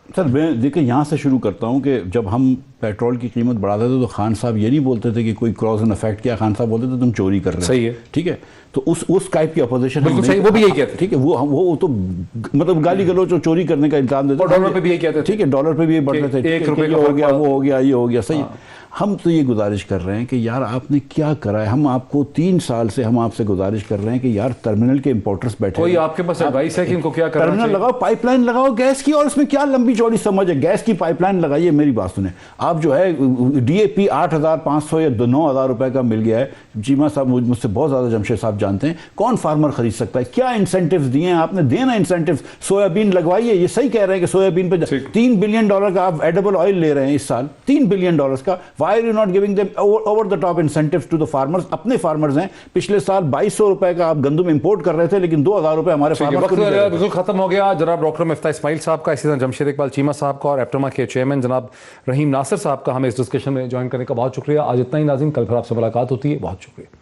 सर मैं देखिए यहाँ से शुरू करता हूँ कि जब हम पेट्रोल की कीमत बढ़ाते थे तो खान साहब ये नहीं बोलते थे कि कोई कॉज एंड इफेक्ट किया, खान साहब बोलते थे तुम चोरी कर रहे हो। सही है, ठीक है। तो उस टाइप की अपोजिशन बिल्कुल सही, वो भी यही कहते, ठीक है। वो तो मतलब गाली गलौज चोरी करने का इल्जाम देते, डॉलर पे भी यही कहते, ठीक है, डॉलर पे भी ये बढ़ते थे, 1 रुपये हो गया, वो हो गया, ये हो गया, सही। हम तो ये गुजारिश कर रहे हैं कि यार आपने क्या करा है। हम आपको 3 साल से हम आपसे गुजारिश कर रहे हैं कि यार टर्मिनल के इंपोर्टर्स बैठे, कोई आपके पास एडवाइस है कि इनको क्या करना चाहिए? टर्मिनल लगाओ, पाइपलाइन लगाओ गैस की, और इसमें क्या लंबी चौड़ी समझ है, गैस की पाइपलाइन लगाइए। मेरी बात सुने आप, जो है DAP 8,500 या 9,000 रुपए का मिल गया है। चीमा साहब मुझसे बहुत ज्यादा जमशेद साहब जानते हैं, कौन फार्मर खरीद सकता है? क्या इंसेंटिव्स दिए हैं आपने? देना इंसेंटिव्स, सोयाबीन लगवाइए। ये सही कह रहे हैं कि सोयाबीन पे $3 बिलियन का आप एडिबल ऑयल ले रहे हैं इस साल, $3 बिलियन का, why you not giving them over the top incentives to the farmers? अपने फार्मर्स हैं, पिछले साल 2200 रुपए का आप गंदुम इंपोर्ट कर रहे थे, लेकिन 2000 रुपए हमारे फार्मर्स को नहीं दे रहे थे। बिल्कुल खत्म हो गया। जनाब डॉक्टर मिफ्ता इस्माइल साहब का, इसी तरह जमशेद इकबाल चीमा साहब का और एप्टमा के चेयरमैन जनाब रहीम नासिर साहब का हमें इस डिस्कशन में ज्वाइन करने का बहुत शुक्रिया। आज इतना ही नाज़रीन, कल फिर आपसे मुलाकात होती है। बहुत शुक्रिया।